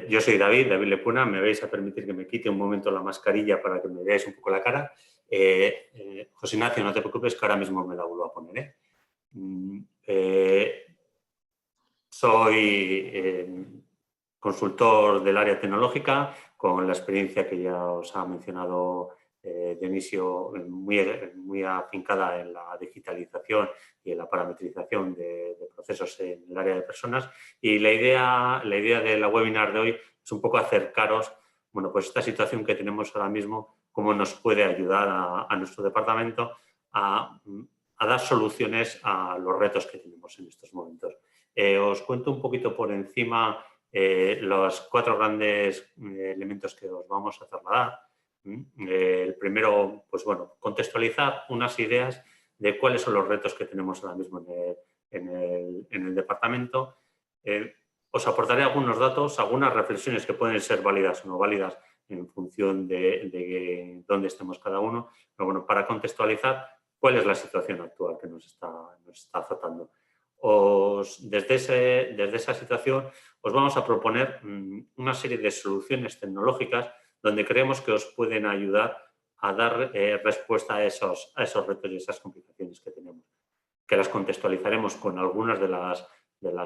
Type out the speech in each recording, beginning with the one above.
Yo soy David Lepuna. Me vais a permitir que me quite un momento la mascarilla para que me veáis un poco la cara. José Ignacio, no te preocupes que ahora mismo me la vuelvo a poner. Soy consultor del área tecnológica con la experiencia que ya os ha mencionado Dionisio, muy afincada en la digitalización y en la parametrización de procesos en el área de personas. Y la idea de la webinar de hoy es un poco acercaros, bueno, pues esta situación que tenemos ahora mismo, cómo nos puede ayudar a nuestro departamento a dar soluciones a los retos que tenemos en estos momentos. Os cuento un poquito por encima los 4 grandes elementos que os vamos a trasladar. El primero, pues bueno, contextualizar unas ideas de cuáles son los retos que tenemos ahora mismo en el departamento. Os aportaré algunos datos, algunas reflexiones que pueden ser válidas o no válidas en función de dónde estemos cada uno, pero bueno, para contextualizar cuál es la situación actual que nos está azotando. Desde esa situación os vamos a proponer una serie de soluciones tecnológicas donde creemos que os pueden ayudar a dar respuesta a esos retos y esas complicaciones que tenemos, que las contextualizaremos con algunas de las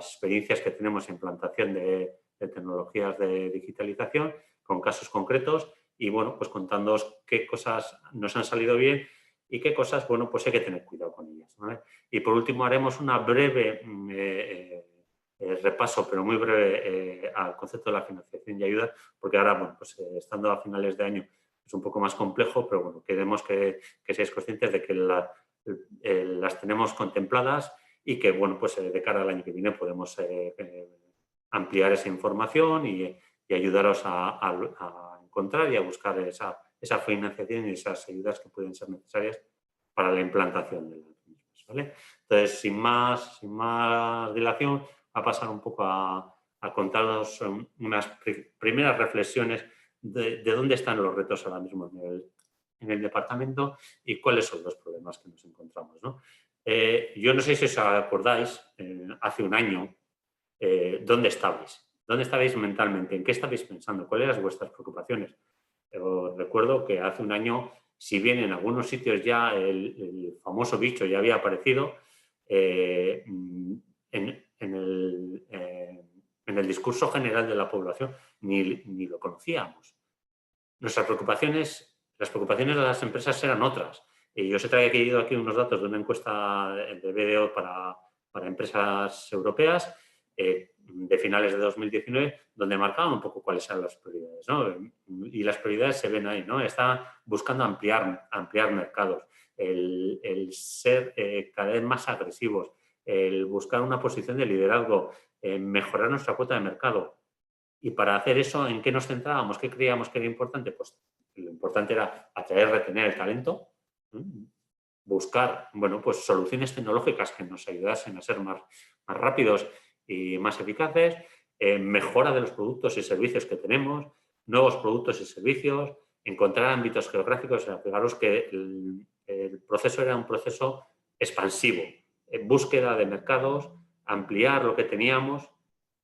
experiencias que tenemos en implantación de tecnologías de digitalización, con casos concretos y, bueno, pues contándoos qué cosas nos han salido bien y qué cosas, bueno, pues hay que tener cuidado con ellas, ¿vale? Y por último haremos una breve repaso, pero muy breve, al concepto de la financiación y ayuda, porque ahora, bueno, pues estando a finales de año es un poco más complejo, pero bueno, queremos que seáis conscientes de que las tenemos contempladas y que, bueno, pues de cara al año que viene podemos ampliar esa información y ayudaros a encontrar y a buscar esa financiación y esas ayudas que pueden ser necesarias para la implantación de las mismas, ¿vale? Entonces, sin más dilación, va a pasar un poco a contaros unas primeras reflexiones de dónde están los retos ahora mismo en el departamento y cuáles son los problemas que nos encontramos, ¿no? Yo no sé si os acordáis, hace un año, ¿dónde estabais? ¿Dónde estabais mentalmente? ¿En qué estabais pensando? ¿Cuáles eran vuestras preocupaciones? Os recuerdo que hace un año, si bien en algunos sitios ya el famoso bicho ya había aparecido, en el discurso general de la población ni lo conocíamos. Las preocupaciones de las empresas eran otras. Y yo os he traído aquí unos datos de una encuesta de BDO para empresas europeas de finales de 2019, donde marcaban un poco cuáles eran las prioridades, ¿no? Y las prioridades se ven ahí, ¿no? Está buscando ampliar mercados, el ser cada vez más agresivos, el buscar una posición de liderazgo, mejorar nuestra cuota de mercado. Y para hacer eso, ¿en qué nos centrábamos? ¿Qué creíamos que era importante? Pues lo importante era atraer, retener el talento, buscar, bueno, pues soluciones tecnológicas que nos ayudasen a ser más rápidos y más eficaces, mejora de los productos y servicios que tenemos, nuevos productos y servicios, encontrar ámbitos geográficos. O sea, fijaros que el proceso era un proceso expansivo, búsqueda de mercados, ampliar lo que teníamos.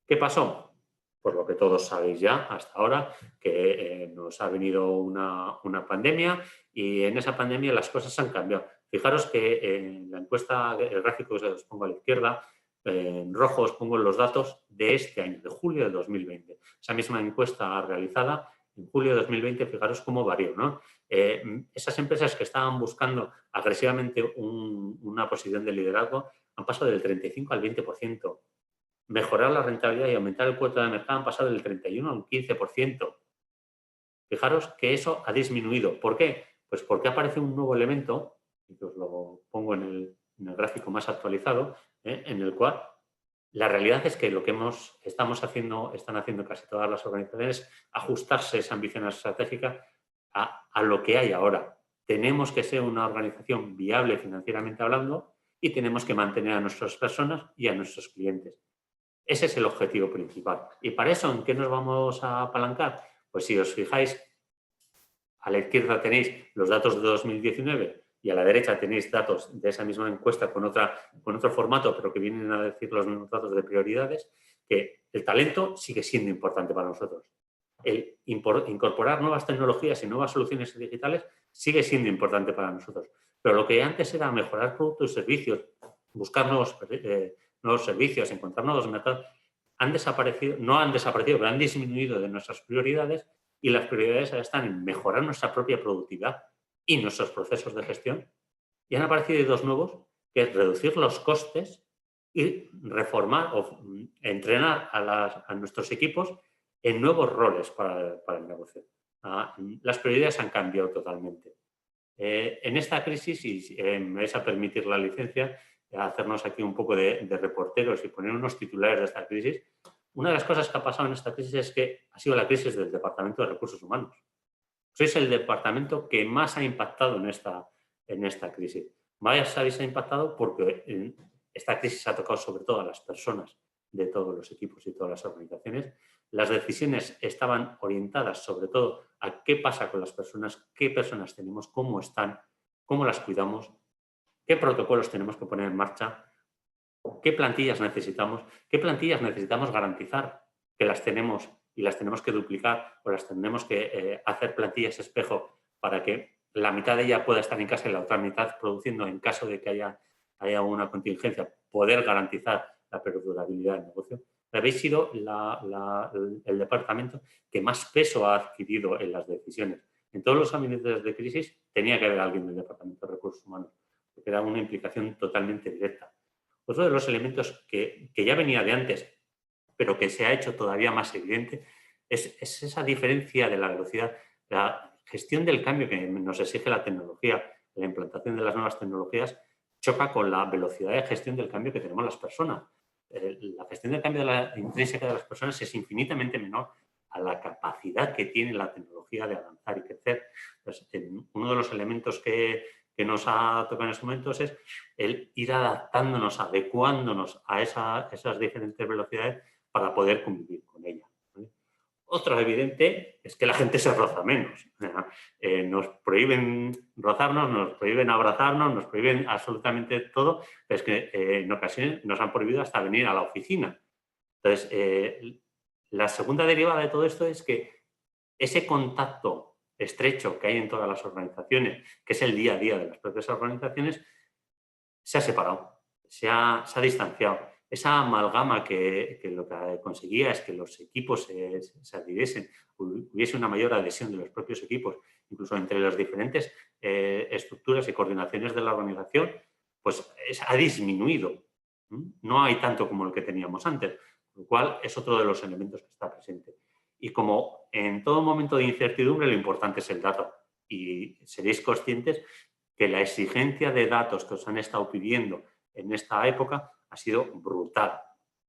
¿Qué pasó? Pues lo que todos sabéis ya hasta ahora, que nos ha venido una pandemia y en esa pandemia las cosas han cambiado. Fijaros que en la encuesta, el gráfico que os pongo a la izquierda, en rojo os pongo los datos de este año, de julio de 2020. Esa misma encuesta realizada en julio de 2020, fijaros cómo varió, ¿no? Esas empresas que estaban buscando agresivamente una posición de liderazgo han pasado del 35 al 20%. Mejorar la rentabilidad y aumentar el cuota de mercado han pasado del 31 al 15%. Fijaros que eso ha disminuido. ¿Por qué? Pues porque aparece un nuevo elemento, y os lo pongo en el gráfico más actualizado, en el cual la realidad es que lo que están haciendo casi todas las organizaciones es ajustarse esa ambición estratégica a lo que hay ahora. Tenemos que ser una organización viable financieramente hablando y tenemos que mantener a nuestras personas y a nuestros clientes. Ese es el objetivo principal. ¿Y para eso en qué nos vamos a apalancar? Pues si os fijáis, a la izquierda tenéis los datos de 2019 y a la derecha tenéis datos de esa misma encuesta con otro formato, pero que vienen a decir los mismos datos de prioridades. que el talento sigue siendo importante para nosotros. El incorporar nuevas tecnologías y nuevas soluciones digitales sigue siendo importante para nosotros. Pero lo que antes era mejorar productos y servicios, buscar nuevos servicios, encontrar nuevos mercados, no han desaparecido, pero han disminuido de nuestras prioridades, y las prioridades ahora están en mejorar nuestra propia productividad y nuestros procesos de gestión. Y han aparecido dos nuevos, que es reducir los costes y reformar o entrenar a nuestros equipos en nuevos roles para el negocio. Las prioridades han cambiado totalmente. En esta crisis, y me vais a permitir la licencia, hacernos aquí un poco de reporteros y poner unos titulares de esta crisis, una de las cosas que ha pasado en esta crisis es que ha sido la crisis del Departamento de Recursos Humanos. Sois el departamento que más ha impactado en esta crisis. Más habéis impactado porque esta crisis ha tocado sobre todo a las personas de todos los equipos y todas las organizaciones. Las decisiones estaban orientadas sobre todo a qué pasa con las personas, qué personas tenemos, cómo están, cómo las cuidamos, qué protocolos tenemos que poner en marcha, qué plantillas necesitamos garantizar que las tenemos y las tenemos que duplicar, o las tenemos que hacer plantillas espejo para que la mitad de ella pueda estar en casa y la otra mitad produciendo en caso de que haya una contingencia, poder garantizar la perdurabilidad del negocio. Habéis sido el departamento que más peso ha adquirido en las decisiones. En todos los gabinetes de crisis tenía que haber alguien del Departamento de Recursos Humanos, porque era una implicación totalmente directa. Otro de los elementos que ya venía de antes, pero que se ha hecho todavía más evidente, es esa diferencia de la velocidad, la gestión del cambio que nos exige la tecnología, la implantación de las nuevas tecnologías, choca con la velocidad de gestión del cambio que tenemos las personas. La gestión del cambio intrínseca de las personas es infinitamente menor a la capacidad que tiene la tecnología de avanzar y crecer. Pues, uno de los elementos que nos ha tocado en estos momentos es el ir adaptándonos, adecuándonos a esas diferentes velocidades para poder convivir con ella, ¿vale? Otro evidente es que la gente se roza menos. Nos prohíben rozarnos, nos prohíben abrazarnos, nos prohíben absolutamente todo, pero es que en ocasiones nos han prohibido hasta venir a la oficina. Entonces, la segunda derivada de todo esto es que ese contacto estrecho que hay en todas las organizaciones, que es el día a día de las propias organizaciones, se ha separado, se ha distanciado. Esa amalgama que lo que conseguía es que los equipos se adhiriesen, hubiese una mayor adhesión de los propios equipos, incluso entre las diferentes estructuras y coordinaciones de la organización, pues ha disminuido. No hay tanto como el que teníamos antes, lo cual es otro de los elementos que está presente. Y como en todo momento de incertidumbre, lo importante es el dato. Y seréis conscientes que la exigencia de datos que os han estado pidiendo en esta época ha sido brutal.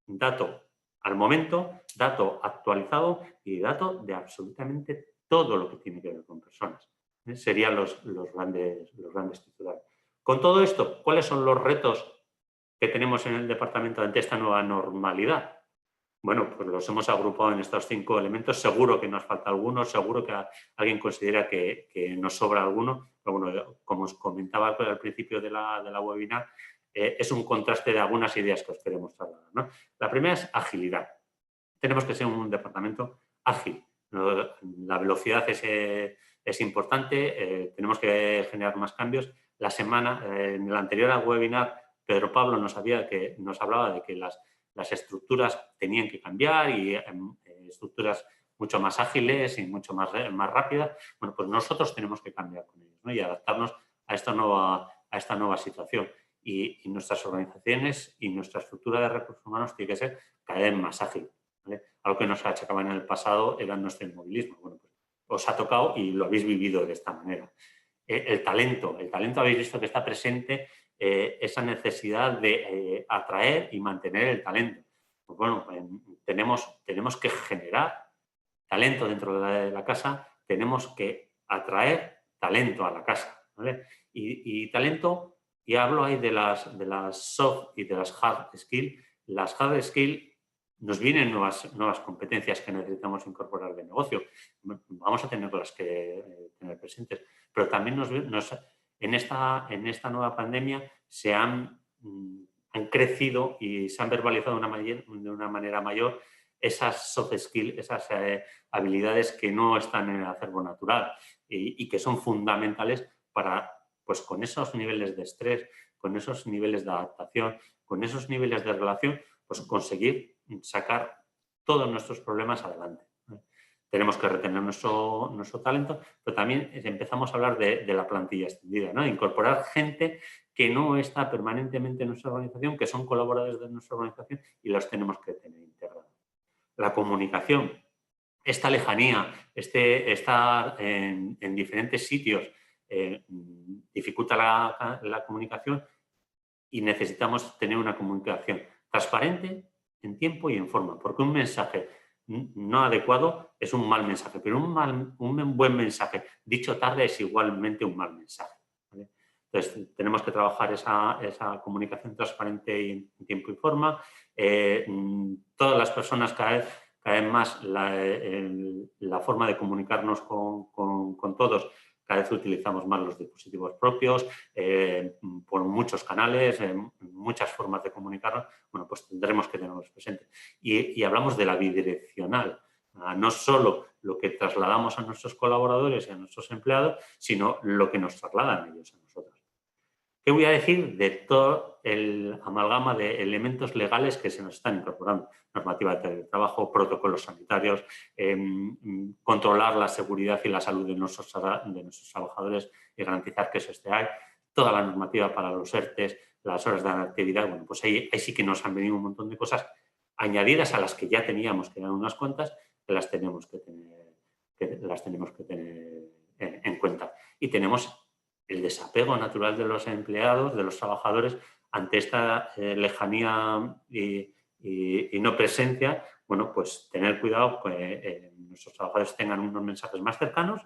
Dato al momento, dato actualizado y dato de absolutamente todo lo que tiene que ver con personas. Serían los grandes titulares. Con todo esto, ¿cuáles son los retos que tenemos en el departamento ante esta nueva normalidad? Bueno, pues los hemos agrupado en estos 5 elementos. Seguro que nos falta alguno, seguro que alguien considera que nos sobra alguno. Pero bueno, como os comentaba al principio de la webinar, es un contraste de algunas ideas que os queremos trasladar, ¿no? La primera es agilidad. Tenemos que ser un departamento ágil. La velocidad es importante, tenemos que generar más cambios. En el anterior webinar, Pedro Pablo nos hablaba de que las estructuras tenían que cambiar y estructuras mucho más ágiles y mucho más rápidas. Bueno, pues nosotros tenemos que cambiar con ellos, ¿no? Y adaptarnos a esta nueva situación. Y nuestras organizaciones y nuestra estructura de recursos humanos tiene que ser cada vez más ágil, ¿vale? Algo que nos achacaba en el pasado era nuestro inmovilismo. Bueno, pues os ha tocado y lo habéis vivido de esta manera. El talento habéis visto que está presente, esa necesidad de atraer y mantener el talento. Pues bueno, tenemos que generar talento dentro de la casa, tenemos que atraer talento a la casa, ¿vale? Y talento, y hablo ahí de las soft y de las hard skills. Las hard skills nos vienen nuevas competencias que necesitamos incorporar de negocio. Vamos a tenerlas que tener presentes. Pero también en esta nueva pandemia ha han crecido y se han verbalizado de una manera mayor esas soft skills, esas habilidades que no están en el acervo natural y que son fundamentales para, pues con esos niveles de estrés, con esos niveles de adaptación, con esos niveles de relación, pues conseguir sacar todos nuestros problemas adelante. Tenemos que retener nuestro talento, pero también empezamos a hablar de la plantilla extendida, ¿no? Incorporar gente que no está permanentemente en nuestra organización, que son colaboradores de nuestra organización y los tenemos que tener integrados. La comunicación, esta lejanía, estar en diferentes sitios, dificulta la comunicación y necesitamos tener una comunicación transparente en tiempo y en forma, porque un mensaje no adecuado es un mal mensaje, pero un buen mensaje dicho tarde es igualmente un mal mensaje, ¿vale? Entonces, tenemos que trabajar esa comunicación transparente y en tiempo y forma. Todas las personas cada vez más la forma de comunicarnos con todos, cada vez utilizamos más los dispositivos propios, por muchos canales, muchas formas de comunicarnos, bueno, pues tendremos que tenerlos presentes. Y hablamos de la bidireccional, no solo lo que trasladamos a nuestros colaboradores y a nuestros empleados, sino lo que nos trasladan ellos a nosotros. ¿Qué voy a decir de todo el amalgama de elementos legales que se nos están incorporando? Normativa de teletrabajo, protocolos sanitarios, controlar la seguridad y la salud de nuestros trabajadores y garantizar que eso esté ahí, toda la normativa para los ERTEs, las horas de actividad, bueno, pues ahí sí que nos han venido un montón de cosas añadidas a las que ya teníamos, que eran unas cuantas, que las tenemos que tener en cuenta. Y tenemos el desapego natural de los empleados, de los trabajadores, ante esta lejanía y no presencia. Bueno, pues tener cuidado que nuestros trabajadores tengan unos mensajes más cercanos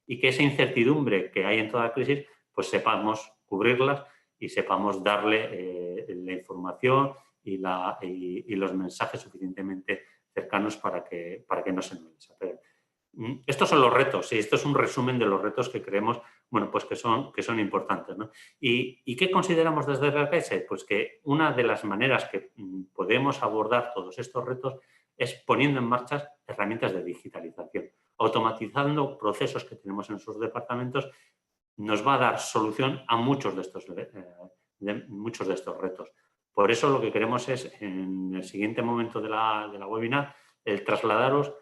y que esa incertidumbre que hay en toda crisis, pues sepamos cubrirlas y sepamos darle la información y los mensajes suficientemente cercanos para que no se nos desapeguen. Estos son los retos y esto es un resumen de los retos que creemos, bueno, pues que son importantes, ¿no? ¿Y qué consideramos desde RKS? Pues que una de las maneras que podemos abordar todos estos retos es poniendo en marcha herramientas de digitalización. Automatizando procesos que tenemos en nuestros departamentos nos va a dar solución a muchos de estos retos. Por eso lo que queremos es, en el siguiente momento de la webinar, el trasladaros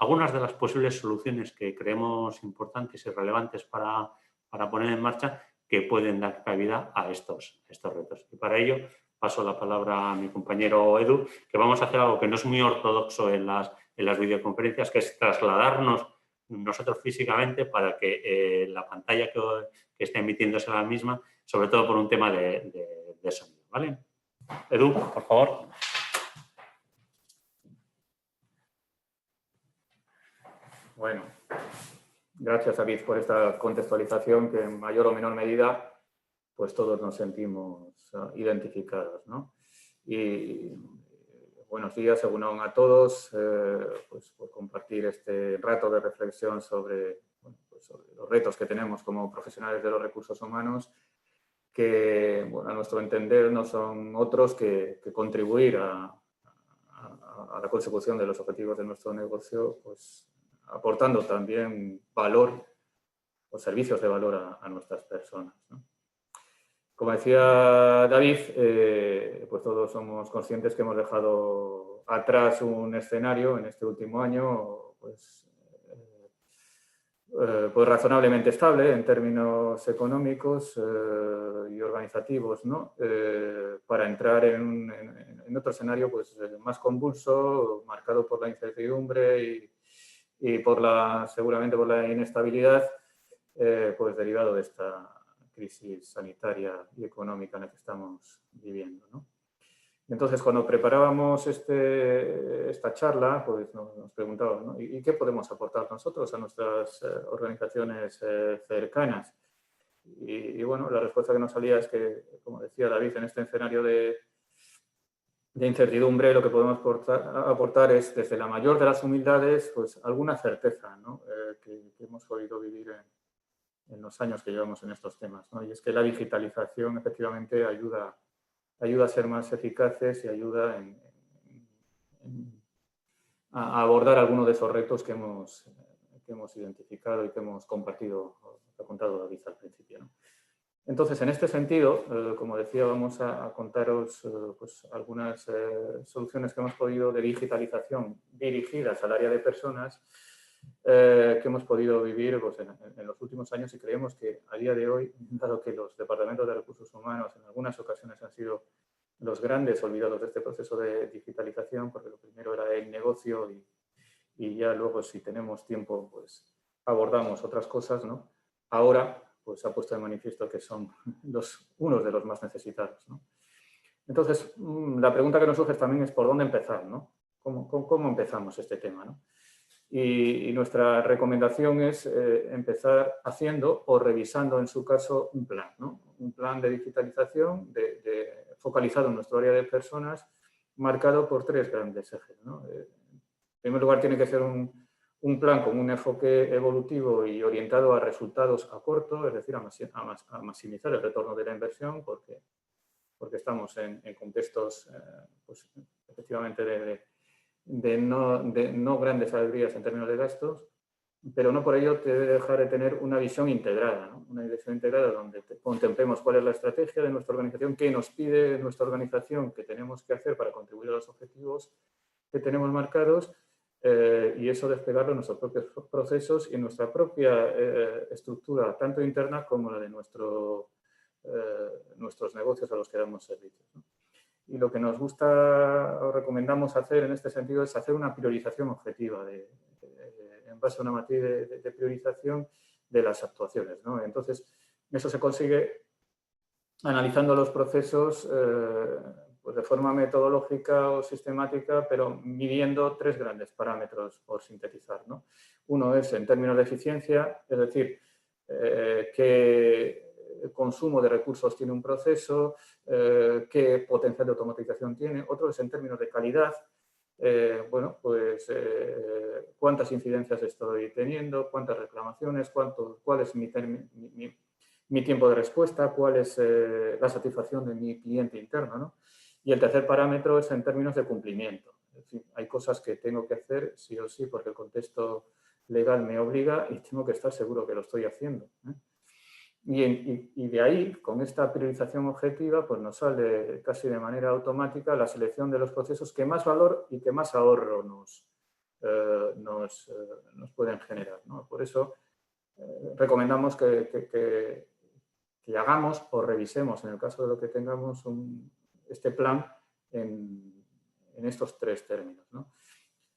algunas de las posibles soluciones que creemos importantes y relevantes para poner en marcha que pueden dar cabida a estos retos. Y para ello paso la palabra a mi compañero Edu, que vamos a hacer algo que no es muy ortodoxo en las videoconferencias, que es trasladarnos nosotros físicamente para que la pantalla que está emitiendo sea la misma, sobre todo por un tema de sonido, ¿vale? Edu, por favor. Bueno, gracias, David, por esta contextualización que en mayor o menor medida pues todos nos sentimos identificados, ¿no? Y buenos días, según a todos, pues por compartir este rato de reflexión sobre, bueno, pues sobre los retos que tenemos como profesionales de los recursos humanos, que bueno, a nuestro entender no son otros que contribuir a la consecución de los objetivos de nuestro negocio, pues aportando también valor o servicios de valor a nuestras personas, ¿no? Como decía David, pues todos somos conscientes que hemos dejado atrás un escenario en este último año pues razonablemente estable en términos económicos y organizativos, ¿no? Para entrar en otro escenario pues, más convulso, marcado por la incertidumbre y seguramente por la inestabilidad, pues derivado de esta crisis sanitaria y económica en la que estamos viviendo, ¿no? Entonces, cuando preparábamos esta charla, pues nos preguntábamos, ¿no? ¿Y qué podemos aportar nosotros a nuestras organizaciones cercanas? Y bueno, la respuesta que nos salía es que, como decía David, en este escenario de incertidumbre, lo que podemos aportar es, desde la mayor de las humildades, pues alguna certeza, ¿no? que hemos podido vivir en los años que llevamos en estos temas, ¿no? Y es que la digitalización efectivamente ayuda ayuda a ser más eficaces y ayuda a abordar algunos de esos retos que hemos identificado y que hemos compartido, que ha contado David al principio, ¿no? Entonces, en este sentido, como decía, vamos a contaros pues, algunas soluciones que hemos podido de digitalización dirigidas al área de personas que hemos podido vivir pues, en los últimos años, y creemos que a día de hoy, dado que los departamentos de recursos humanos en algunas ocasiones han sido los grandes olvidados de este proceso de digitalización, porque lo primero era el negocio y ya luego, si tenemos tiempo, pues abordamos otras cosas, ¿no? Ahora pues se ha puesto de manifiesto que son unos de los más necesitados, ¿no? Entonces, la pregunta que nos surge también es por dónde empezar, ¿no? ¿Cómo empezamos este tema, ¿no? Y nuestra recomendación es empezar haciendo o revisando, en su caso, un plan, ¿no? Un plan de digitalización focalizado en nuestro área de personas, marcado por 3 grandes ejes, ¿no? En primer lugar, tiene que ser un plan con un enfoque evolutivo y orientado a resultados a corto, es decir, a maximizar el retorno de la inversión, porque estamos en contextos, pues, efectivamente, de no grandes alegrías en términos de gastos, pero no por ello te debe dejar de tener una visión integrada, ¿no? Una visión integrada donde contemplemos cuál es la estrategia de nuestra organización, qué nos pide nuestra organización que tenemos que hacer para contribuir a los objetivos que tenemos marcados, y eso desplegarlo en nuestros propios procesos y en nuestra propia estructura, tanto interna como la de nuestros negocios a los que damos servicios, ¿no? Y lo que nos gusta o recomendamos hacer en este sentido es hacer una priorización objetiva en base a una matriz de priorización de las actuaciones, ¿no? Entonces, eso se consigue analizando los procesos pues de forma metodológica o sistemática, pero midiendo 3 grandes parámetros, por sintetizar, ¿no? Uno es en términos de eficiencia, es decir, qué consumo de recursos tiene un proceso, qué potencial de automatización tiene. Otro es en términos de calidad, bueno, pues cuántas incidencias estoy teniendo, cuántas reclamaciones, cuál es mi tiempo de respuesta, cuál es la satisfacción de mi cliente interno, ¿no? Y el tercer parámetro es en términos de cumplimiento. Es decir, hay cosas que tengo que hacer sí o sí porque el contexto legal me obliga y tengo que estar seguro que lo estoy haciendo, ¿eh? Y de ahí, con esta priorización objetiva, pues nos sale casi de manera automática la selección de los procesos que más valor y que más ahorro nos pueden generar, ¿no? Por eso recomendamos que hagamos o revisemos, en el caso de lo que tengamos, este plan en estos 3 términos, ¿no?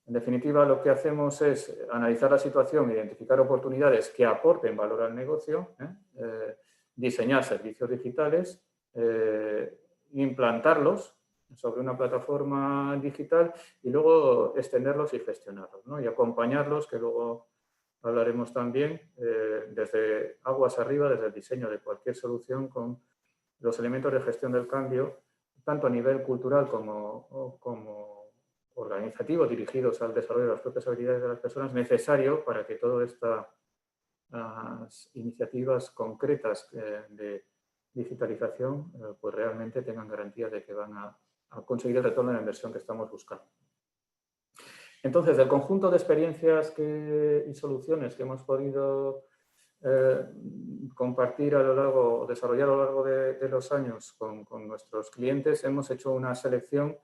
En definitiva, lo que hacemos es analizar la situación, identificar oportunidades que aporten valor al negocio, diseñar servicios digitales, implantarlos sobre una plataforma digital y luego extenderlos y gestionarlos, ¿no? Y acompañarlos, que luego hablaremos también, desde aguas arriba, desde el diseño de cualquier solución, con los elementos de gestión del cambio, tanto a nivel cultural como organizativos, dirigidos al desarrollo de las propias habilidades de las personas, necesario para que todas estas iniciativas concretas de digitalización pues realmente tengan garantías de que van a conseguir el retorno de la inversión que estamos buscando. Entonces, del conjunto de experiencias y soluciones que hemos podido compartir a lo largo, desarrollar a lo largo de los años con nuestros clientes, hemos hecho una selección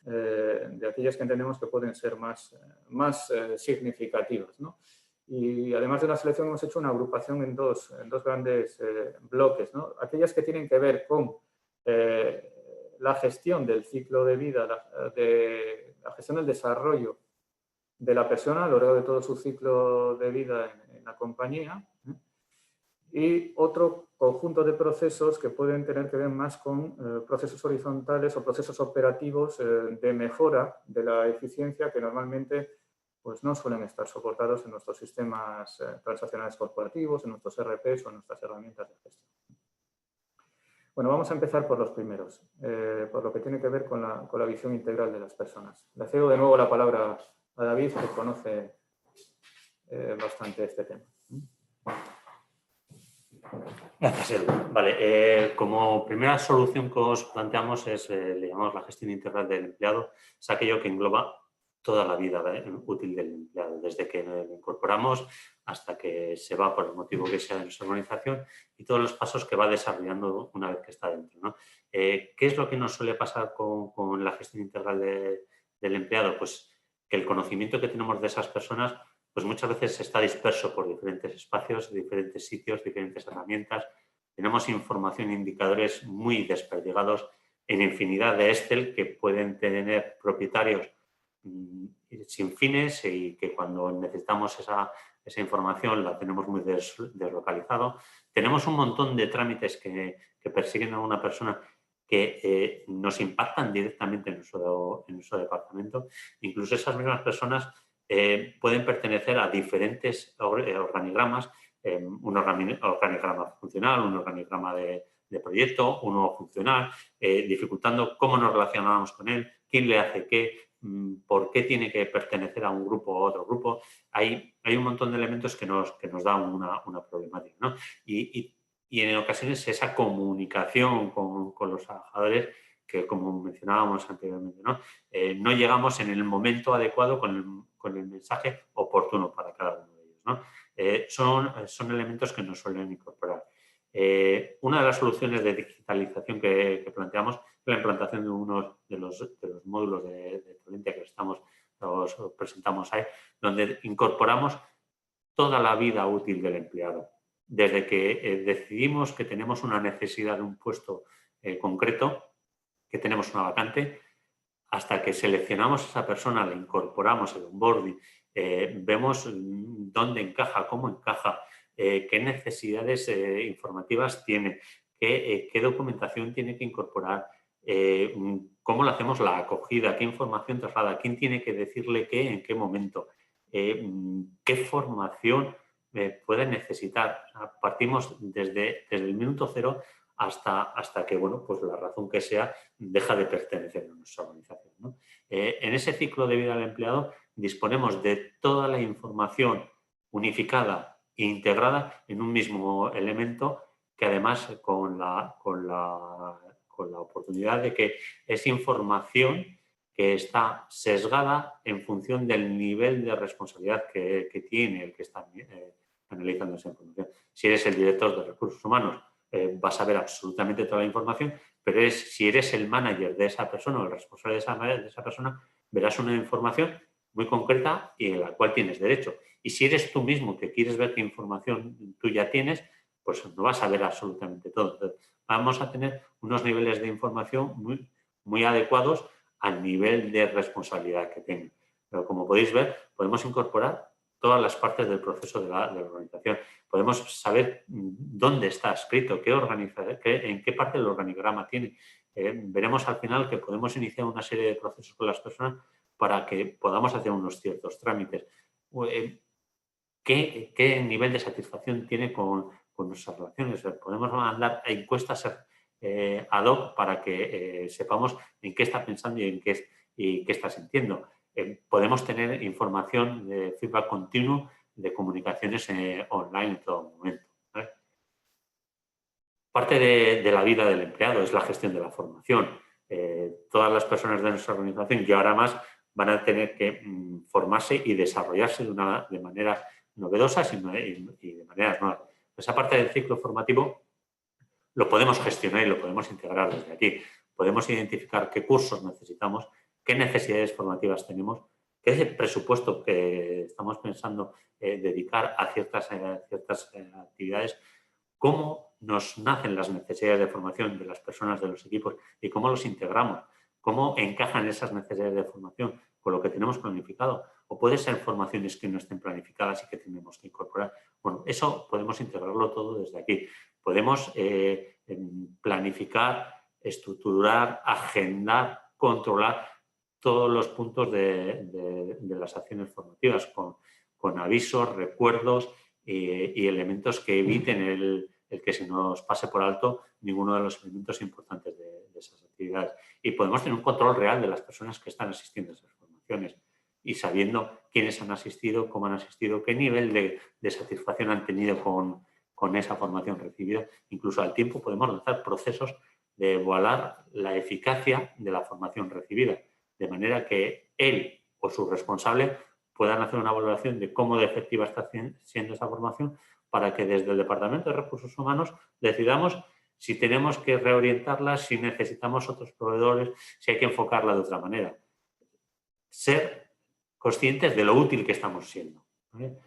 de aquellas que entendemos que pueden ser más significativas, ¿no? Y además de una selección hemos hecho una agrupación en dos grandes bloques, ¿no? Aquellas que tienen que ver con la gestión del ciclo de vida, la gestión del desarrollo de la persona a lo largo de todo su ciclo de vida en la compañía, y otro conjunto de procesos que pueden tener que ver más con procesos horizontales o procesos operativos de mejora de la eficiencia que normalmente pues, no suelen estar soportados en nuestros sistemas transaccionales corporativos, en nuestros ERPs o en nuestras herramientas de gestión. Bueno, vamos a empezar por los primeros, por lo que tiene que ver con la visión integral de las personas. Le cedo de nuevo la palabra a David, que conoce bastante este tema. Gracias, Edu. Vale, como primera solución que os planteamos le llamamos la gestión integral del empleado, es aquello que engloba toda la vida útil del empleado, desde que lo incorporamos hasta que se va por el motivo que sea de nuestra organización y todos los pasos que va desarrollando una vez que está dentro, ¿no? ¿Qué es lo que nos suele pasar con la gestión integral del empleado? Pues que el conocimiento que tenemos de esas personas pues muchas veces está disperso por diferentes espacios, diferentes sitios, diferentes herramientas. Tenemos información e indicadores muy desperdigados en infinidad de Excel que pueden tener propietarios sin fines y que cuando necesitamos esa información la tenemos muy deslocalizado. Tenemos un montón de trámites que persiguen a una persona que nos impactan directamente en nuestro departamento. Incluso esas mismas personas pueden pertenecer a diferentes organigramas, un organigrama funcional, un organigrama de proyecto, uno funcional, dificultando cómo nos relacionamos con él, quién le hace qué, por qué tiene que pertenecer a un grupo o a otro grupo. Hay un montón de elementos que nos dan una problemática, ¿no? Y en ocasiones esa comunicación con los trabajadores, que como mencionábamos anteriormente, no llegamos en el momento adecuado con el mensaje oportuno para cada uno de ellos, ¿no? Son elementos que nos suelen incorporar. Una de las soluciones de digitalización que planteamos es la implantación de uno de los módulos de Tolentia que os presentamos ahí, donde incorporamos toda la vida útil del empleado. Desde que decidimos que tenemos una necesidad de un puesto concreto, que tenemos una vacante, hasta que seleccionamos a esa persona, la incorporamos el onboarding, vemos dónde encaja, cómo encaja, qué necesidades informativas tiene, qué documentación tiene que incorporar, cómo le hacemos la acogida, qué información traslada, quién tiene que decirle qué, en qué momento, qué formación puede necesitar. O sea, partimos desde el minuto cero hasta que, bueno, pues la razón que sea, deja de pertenecer a nuestra organización, ¿no? En ese ciclo de vida del empleado disponemos de toda la información unificada e integrada en un mismo elemento que además con la oportunidad de que es información que está sesgada en función del nivel de responsabilidad que tiene el que está analizando esa información. Si eres el director de recursos humanos, vas a ver absolutamente toda la información, pero si eres el manager de esa persona o el responsable de esa persona, verás una información muy concreta y en la cual tienes derecho. Y si eres tú mismo que quieres ver qué información tú ya tienes, pues no vas a ver absolutamente todo. Entonces, vamos a tener unos niveles de información muy adecuados al nivel de responsabilidad que tengan. Pero como podéis ver, podemos incorporar todas las partes del proceso de la organización. Podemos saber dónde está escrito, en qué parte del organigrama tiene. Veremos al final que podemos iniciar una serie de procesos con las personas para que podamos hacer unos ciertos trámites. ¿Qué nivel de satisfacción tiene con nuestras relaciones? Podemos mandar encuestas ad hoc para que sepamos en qué está pensando y qué está sintiendo. Podemos tener información de feedback continuo de comunicaciones online en todo momento, ¿vale? Parte de la vida del empleado es la gestión de la formación. Todas las personas de nuestra organización y ahora más van a tener que formarse y desarrollarse de maneras novedosas y de maneras nuevas. Esa parte del ciclo formativo lo podemos gestionar y lo podemos integrar desde aquí. Podemos identificar qué cursos necesitamos, qué necesidades formativas tenemos, qué es el presupuesto que estamos pensando dedicar a ciertas actividades, cómo nos nacen las necesidades de formación de las personas, de los equipos y cómo los integramos, cómo encajan esas necesidades de formación con lo que tenemos planificado. O puede ser formaciones que no estén planificadas y que tenemos que incorporar. Bueno, eso podemos integrarlo todo desde aquí. Podemos planificar, estructurar, agendar, controlar todos los puntos de las acciones formativas con avisos, recuerdos y elementos que eviten el que se nos pase por alto ninguno de los elementos importantes de esas actividades. Y podemos tener un control real de las personas que están asistiendo a esas formaciones y sabiendo quiénes han asistido, cómo han asistido, qué nivel de satisfacción han tenido con con esa formación recibida. Incluso al tiempo podemos lanzar procesos de evaluar la eficacia de la formación recibida, de manera que él o su responsable puedan hacer una valoración de cómo de efectiva está siendo esa formación, para que desde el Departamento de Recursos Humanos decidamos si tenemos que reorientarla, si necesitamos otros proveedores, si hay que enfocarla de otra manera. Ser conscientes de lo útil que estamos siendo, ¿vale?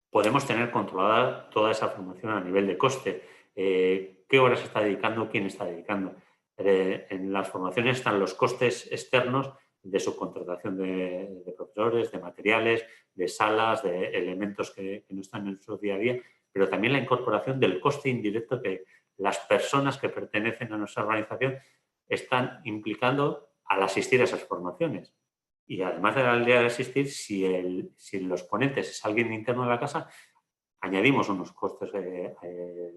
Podemos tener controlada toda esa formación a nivel de coste. ¿Qué horas está dedicando? ¿Quién está dedicando? En las formaciones están los costes externos de subcontratación de profesores, de materiales, de salas, de elementos que no están en su día a día, pero también la incorporación del coste indirecto que las personas que pertenecen a nuestra organización están implicando al asistir a esas formaciones. Y además de la idea de asistir, si los ponentes es alguien interno de la casa, añadimos unos costes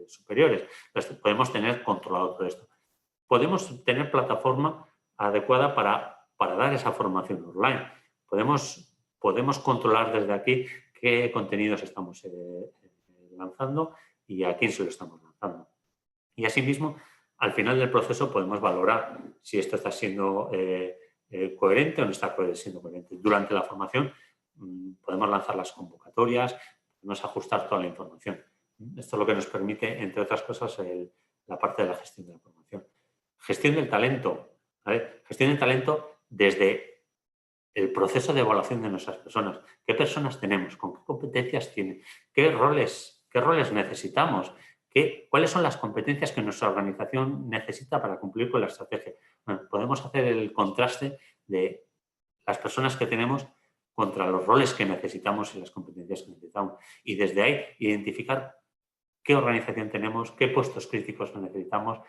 superiores. Entonces, podemos tener controlado todo esto. Podemos tener plataforma adecuada para dar esa formación online. Podemos controlar desde aquí qué contenidos estamos lanzando y a quién se lo estamos lanzando. Y asimismo, al final del proceso podemos valorar si esto está siendo coherente o no está siendo coherente. Durante la formación podemos lanzar las convocatorias, podemos ajustar toda la información. Esto es lo que nos permite, entre otras cosas, la parte de la gestión de la formación. Gestión del talento, ¿vale? Gestión del talento desde el proceso de evaluación de nuestras personas. ¿Qué personas tenemos? ¿Con qué competencias tienen? ¿Qué roles necesitamos? ¿Cuáles son las competencias que nuestra organización necesita para cumplir con la estrategia? Bueno, podemos hacer el contraste de las personas que tenemos contra los roles que necesitamos y las competencias que necesitamos. Y desde ahí identificar qué organización tenemos, qué puestos críticos necesitamos,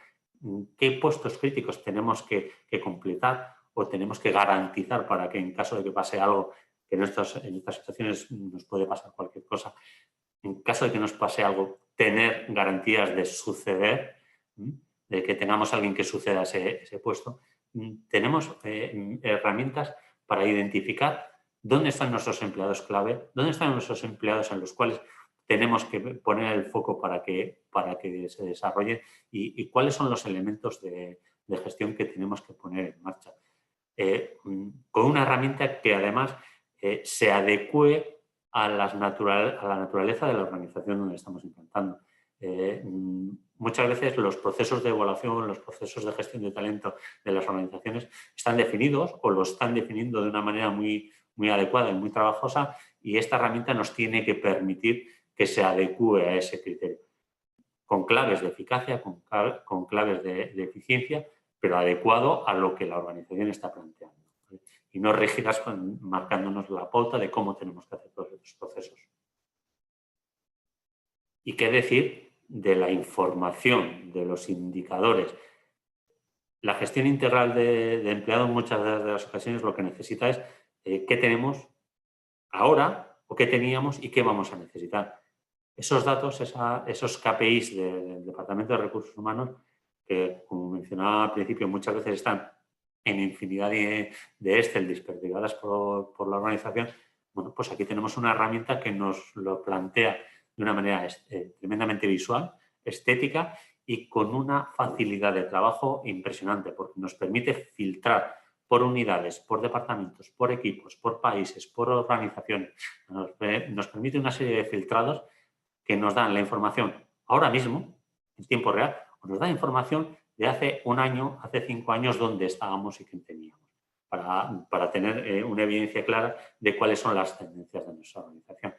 qué puestos críticos tenemos que completar o tenemos que garantizar para que en caso de que pase algo, que en estas situaciones nos puede pasar cualquier cosa, en caso de que nos pase algo, tener garantías de suceder, de que tengamos a alguien que suceda ese puesto. Tenemos herramientas para identificar dónde están nuestros empleados clave, dónde están nuestros empleados en los cuales tenemos que poner el foco para que se desarrolle y cuáles son los elementos de gestión que tenemos que poner en marcha. Con una herramienta que además se adecue a la naturaleza de la organización donde estamos implantando. Muchas veces los procesos de evaluación, los procesos de gestión de talento de las organizaciones están definidos o lo están definiendo de una manera muy, muy adecuada y muy trabajosa, y esta herramienta nos tiene que permitir que se adecue a ese criterio, con claves de eficacia, con claves de eficiencia, pero adecuado a lo que la organización está planteando, ¿vale? Y no rígidas marcándonos la pauta de cómo tenemos que hacer todos estos procesos. ¿Y qué decir de la información, de los indicadores? La gestión integral de empleados en muchas de las ocasiones lo que necesita es qué tenemos ahora o qué teníamos y qué vamos a necesitar. Esos datos, esos KPIs del Departamento de Recursos Humanos, que como mencionaba al principio, muchas veces están en infinidad de Excel desperdigadas por la organización, bueno, pues aquí tenemos una herramienta que nos lo plantea de una manera tremendamente visual, estética y con una facilidad de trabajo impresionante, porque nos permite filtrar por unidades, por departamentos, por equipos, por países, por organizaciones. Nos permite una serie de filtrados que nos dan la información ahora mismo, en tiempo real, o nos da información de hace un año, hace 5 años, dónde estábamos y qué teníamos, para tener una evidencia clara de cuáles son las tendencias de nuestra organización.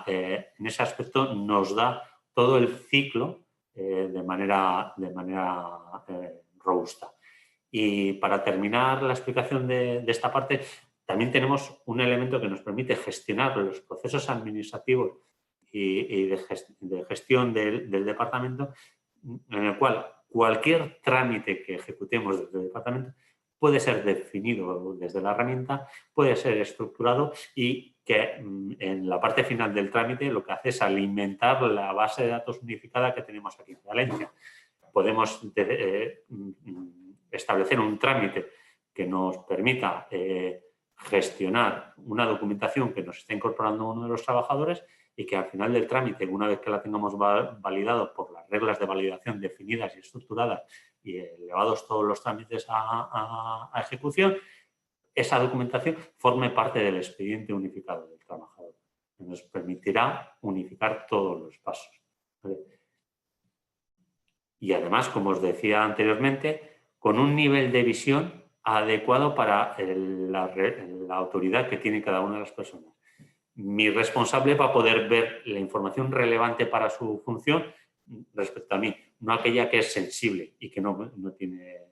En ese aspecto nos da todo el ciclo de manera robusta. Y para terminar la explicación de esta parte, también tenemos un elemento que nos permite gestionar los procesos administrativos y de gestión del departamento, en el cual cualquier trámite que ejecutemos desde el departamento puede ser definido desde la herramienta, puede ser estructurado y que en la parte final del trámite lo que hace es alimentar la base de datos unificada que tenemos aquí en Valencia. Podemos establecer un trámite que nos permita gestionar una documentación que nos está incorporando uno de los trabajadores y que al final del trámite, una vez que la tengamos validado por las reglas de validación definidas y estructuradas y elevados todos los trámites a ejecución, esa documentación forme parte del expediente unificado del trabajador, que nos permitirá unificar todos los pasos, ¿vale? Y además, como os decía anteriormente, con un nivel de visión adecuado para la autoridad que tiene cada una de las personas. Mi responsable va a poder ver la información relevante para su función respecto a mí, no aquella que es sensible y que no tiene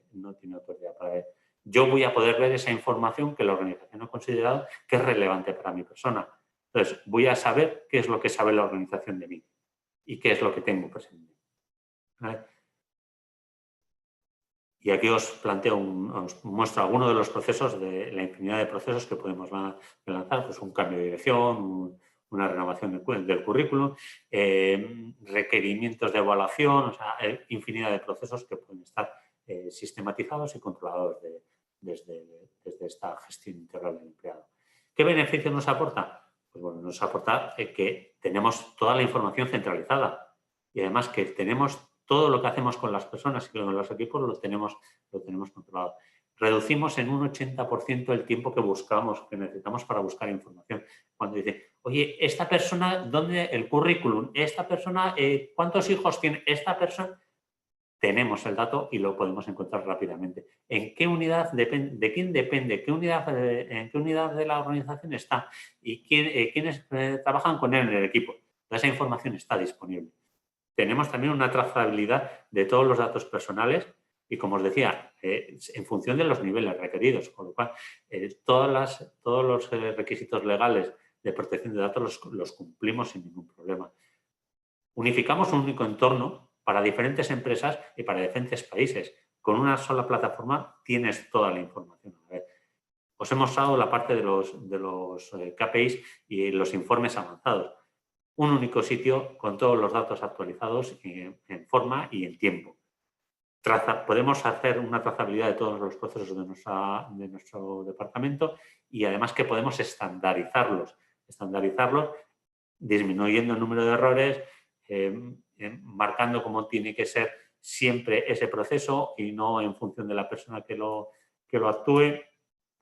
autoridad para ver. Yo voy a poder ver esa información que la organización ha considerado que es relevante para mi persona. Entonces, voy a saber qué es lo que sabe la organización de mí y qué es lo que tengo presente, ¿vale? Y aquí os planteo, os muestro algunos de los procesos, de la infinidad de procesos que podemos lanzar, pues un cambio de dirección, una renovación del currículum, requerimientos de evaluación, o sea, infinidad de procesos que pueden estar sistematizados y controlados desde esta gestión integral del empleado. ¿Qué beneficios nos aporta? Pues bueno, nos aporta que tenemos toda la información centralizada y además que tenemos todo lo que hacemos con las personas y con los equipos lo tenemos controlado. Reducimos en un 80% el tiempo que necesitamos para buscar información. Cuando dice, oye, esta persona, ¿dónde el currículum? Esta persona, ¿cuántos hijos tiene esta persona? Tenemos el dato y lo podemos encontrar rápidamente. ¿En qué unidad depende? ¿De quién depende? ¿En qué unidad de la organización está? ¿Y quiénes trabajan con él en el equipo? Toda esa información está disponible. Tenemos también una trazabilidad de todos los datos personales y, como os decía, en función de los niveles requeridos, con lo cual todos los requisitos legales de protección de datos los cumplimos sin ningún problema. Unificamos un único entorno para diferentes empresas y para diferentes países. Con una sola plataforma tienes toda la información. A ver, os hemos dado la parte de los KPIs y los informes avanzados. Un único sitio con todos los datos actualizados en forma y en tiempo. Podemos hacer una trazabilidad de todos los procesos de nuestro departamento y además que podemos estandarizarlos disminuyendo el número de errores, marcando cómo tiene que ser siempre ese proceso y no en función de la persona que lo actúe.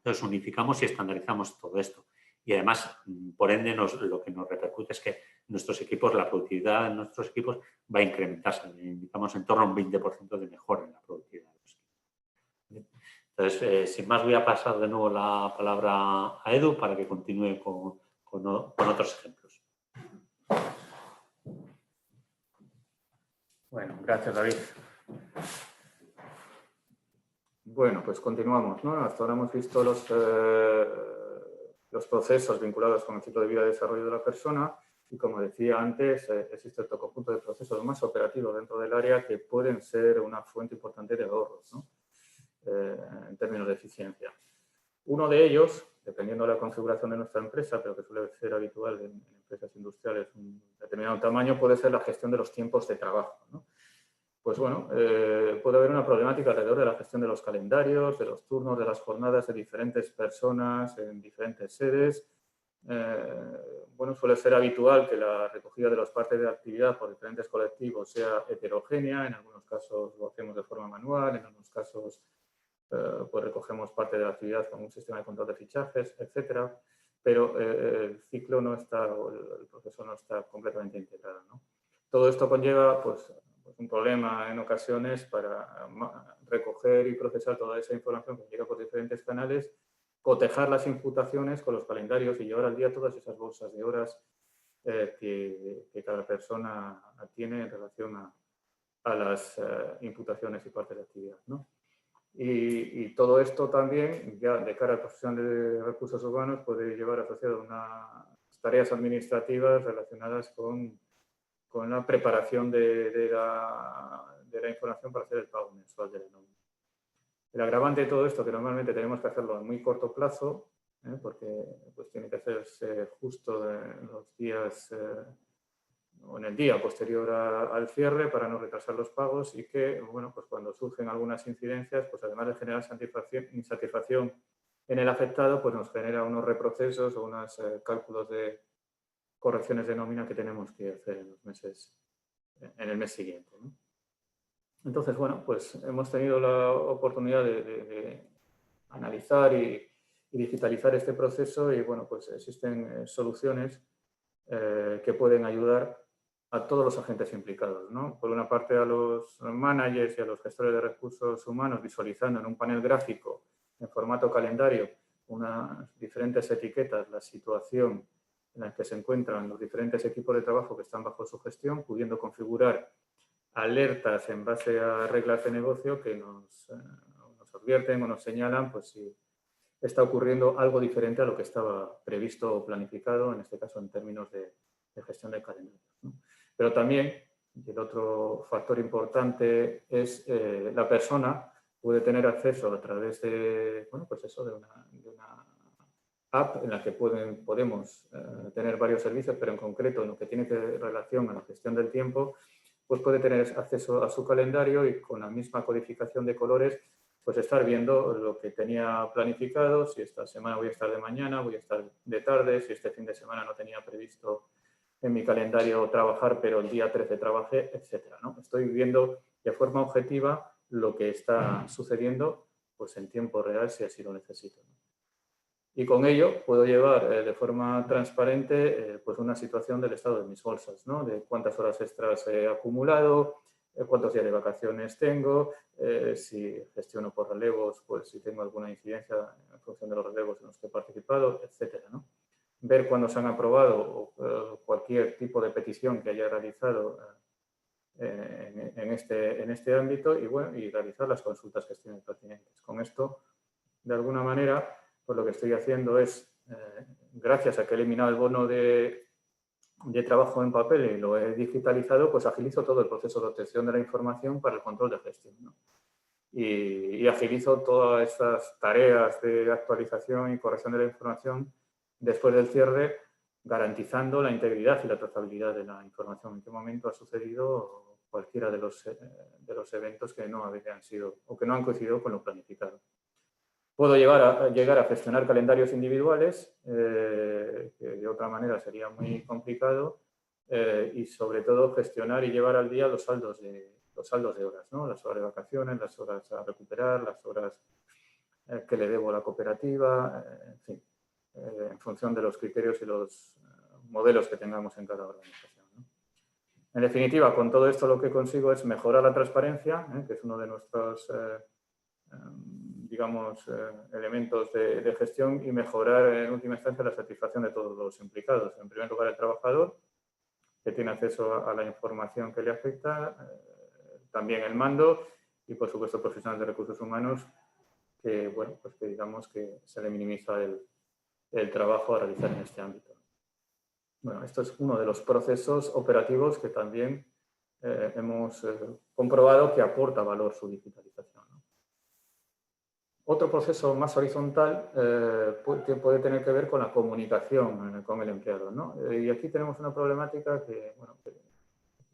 Entonces unificamos y estandarizamos todo esto. Y además, por ende, lo que nos repercute es que la productividad de nuestros equipos va a incrementarse. Indicamos en torno a un 20% de mejora en la productividad de los equipos. Entonces, sin más, voy a pasar de nuevo la palabra a Edu para que continúe con otros ejemplos. Bueno, gracias, David. Bueno, pues continuamos, ¿no? Hasta ahora hemos visto los procesos vinculados con el ciclo de vida y desarrollo de la persona y, como decía antes, existe otro conjunto de procesos más operativos dentro del área que pueden ser una fuente importante de ahorros, ¿no? En términos de eficiencia. Uno de ellos, dependiendo de la configuración de nuestra empresa, pero que suele ser habitual en empresas industriales de un determinado tamaño, puede ser la gestión de los tiempos de trabajo, ¿no? Pues bueno, puede haber una problemática alrededor de la gestión de los calendarios, de los turnos, de las jornadas de diferentes personas en diferentes sedes. Bueno, suele ser habitual que la recogida de los partes de actividad por diferentes colectivos sea heterogénea. En algunos casos lo hacemos de forma manual, en algunos casos pues recogemos parte de la actividad con un sistema de control de fichajes, etcétera. Pero el ciclo no está, o el proceso no está completamente integrado, ¿no? Todo esto conlleva, pues un problema en ocasiones para recoger y procesar toda esa información que llega por diferentes canales, cotejar las imputaciones con los calendarios y llevar al día todas esas bolsas de horas que cada persona tiene en relación a las imputaciones y partes de actividad, ¿no? Y todo esto también, ya de cara al profesional de recursos humanos, puede llevar asociado unas tareas administrativas relacionadas con la preparación de la información para hacer el pago mensual de la nómina. El agravante de todo esto, que normalmente tenemos que hacerlo a muy corto plazo, porque pues, tiene que hacerse justo en los días o en el día posterior al cierre para no retrasar los pagos y que, bueno, pues cuando surgen algunas incidencias, pues además de generar insatisfacción en el afectado, pues nos genera unos reprocesos o unos cálculos de correcciones de nómina que tenemos que hacer en el mes siguiente, ¿no? Entonces, bueno, pues hemos tenido la oportunidad de analizar y digitalizar este proceso y, bueno, pues existen soluciones que pueden ayudar a todos los agentes implicados, ¿no? Por una parte, a los managers y a los gestores de recursos humanos, visualizando en un panel gráfico en formato calendario unas diferentes etiquetas, la situación en la que se encuentran los diferentes equipos de trabajo que están bajo su gestión, pudiendo configurar alertas en base a reglas de negocio que nos advierten o nos señalan pues, si está ocurriendo algo diferente a lo que estaba previsto o planificado, en este caso en términos de gestión de calendarios, ¿no? Pero también, y el otro factor importante es la persona puede tener acceso a través de, bueno, pues eso, de una app en la que podemos tener varios servicios, pero en concreto en lo que tiene que relación a la gestión del tiempo, pues puede tener acceso a su calendario y con la misma codificación de colores, pues estar viendo lo que tenía planificado, si esta semana voy a estar de mañana, voy a estar de tarde, si este fin de semana no tenía previsto en mi calendario trabajar, pero el día 13 trabajé, etcétera, ¿no? Estoy viendo de forma objetiva lo que está sucediendo pues en tiempo real si así lo necesito, ¿no? Y con ello puedo llevar de forma transparente pues una situación del estado de mis bolsas, ¿no? De cuántas horas extras he acumulado, cuántos días de vacaciones tengo, si gestiono por relevos, pues si tengo alguna incidencia en función de los relevos en los que he participado, etcétera, ¿no? Ver cuándo se han aprobado cualquier tipo de petición que haya realizado en este ámbito y, bueno, y realizar las consultas que estén pertinentes. Con esto, de alguna manera, pues lo que estoy haciendo es, gracias a que he eliminado el bono de trabajo en papel y lo he digitalizado, pues agilizo todo el proceso de obtención de la información para el control de gestión, ¿no? Y agilizo todas estas tareas de actualización y corrección de la información después del cierre, garantizando la integridad y la trazabilidad de la información. En qué momento ha sucedido cualquiera de los eventos que no habían sido o que no han coincidido con lo planificado. Puedo llegar a gestionar calendarios individuales, que de otra manera sería muy complicado, y sobre todo gestionar y llevar al día los saldos de horas, ¿no? Las horas de vacaciones, las horas a recuperar, las horas que le debo a la cooperativa, en fin, en función de los criterios y los modelos que tengamos en cada organización, ¿no? En definitiva, con todo esto lo que consigo es mejorar la transparencia, que es uno de nuestros digamos, elementos de gestión y mejorar en última instancia la satisfacción de todos los implicados. En primer lugar, el trabajador, que tiene acceso a la información que le afecta, también el mando y, por supuesto, el profesional de recursos humanos, que, bueno, pues que digamos que se le minimiza el trabajo a realizar en este ámbito. Bueno, esto es uno de los procesos operativos que también hemos comprobado que aporta valor su digitalización, ¿no? Otro proceso más horizontal puede tener que ver con la comunicación con el empleado, ¿no? Y aquí tenemos una problemática que, bueno, que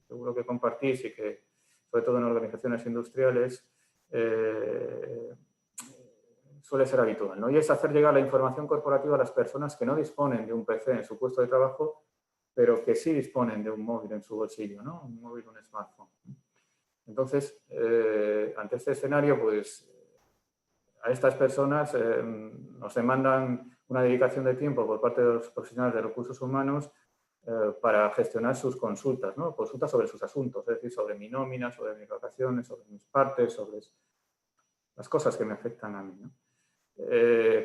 seguro que compartís y que, sobre todo en organizaciones industriales, suele ser habitual, ¿no? Y es hacer llegar la información corporativa a las personas que no disponen de un PC en su puesto de trabajo, pero que sí disponen de un móvil en su bolsillo, ¿no? Un móvil, un smartphone. Entonces, ante este escenario, pues, a estas personas nos demandan una dedicación de tiempo por parte de los profesionales de recursos humanos para gestionar sus consultas, ¿no? Consultas sobre sus asuntos, es decir, sobre mi nómina, sobre mis vacaciones, sobre mis partes, sobre las cosas que me afectan a mí, ¿no?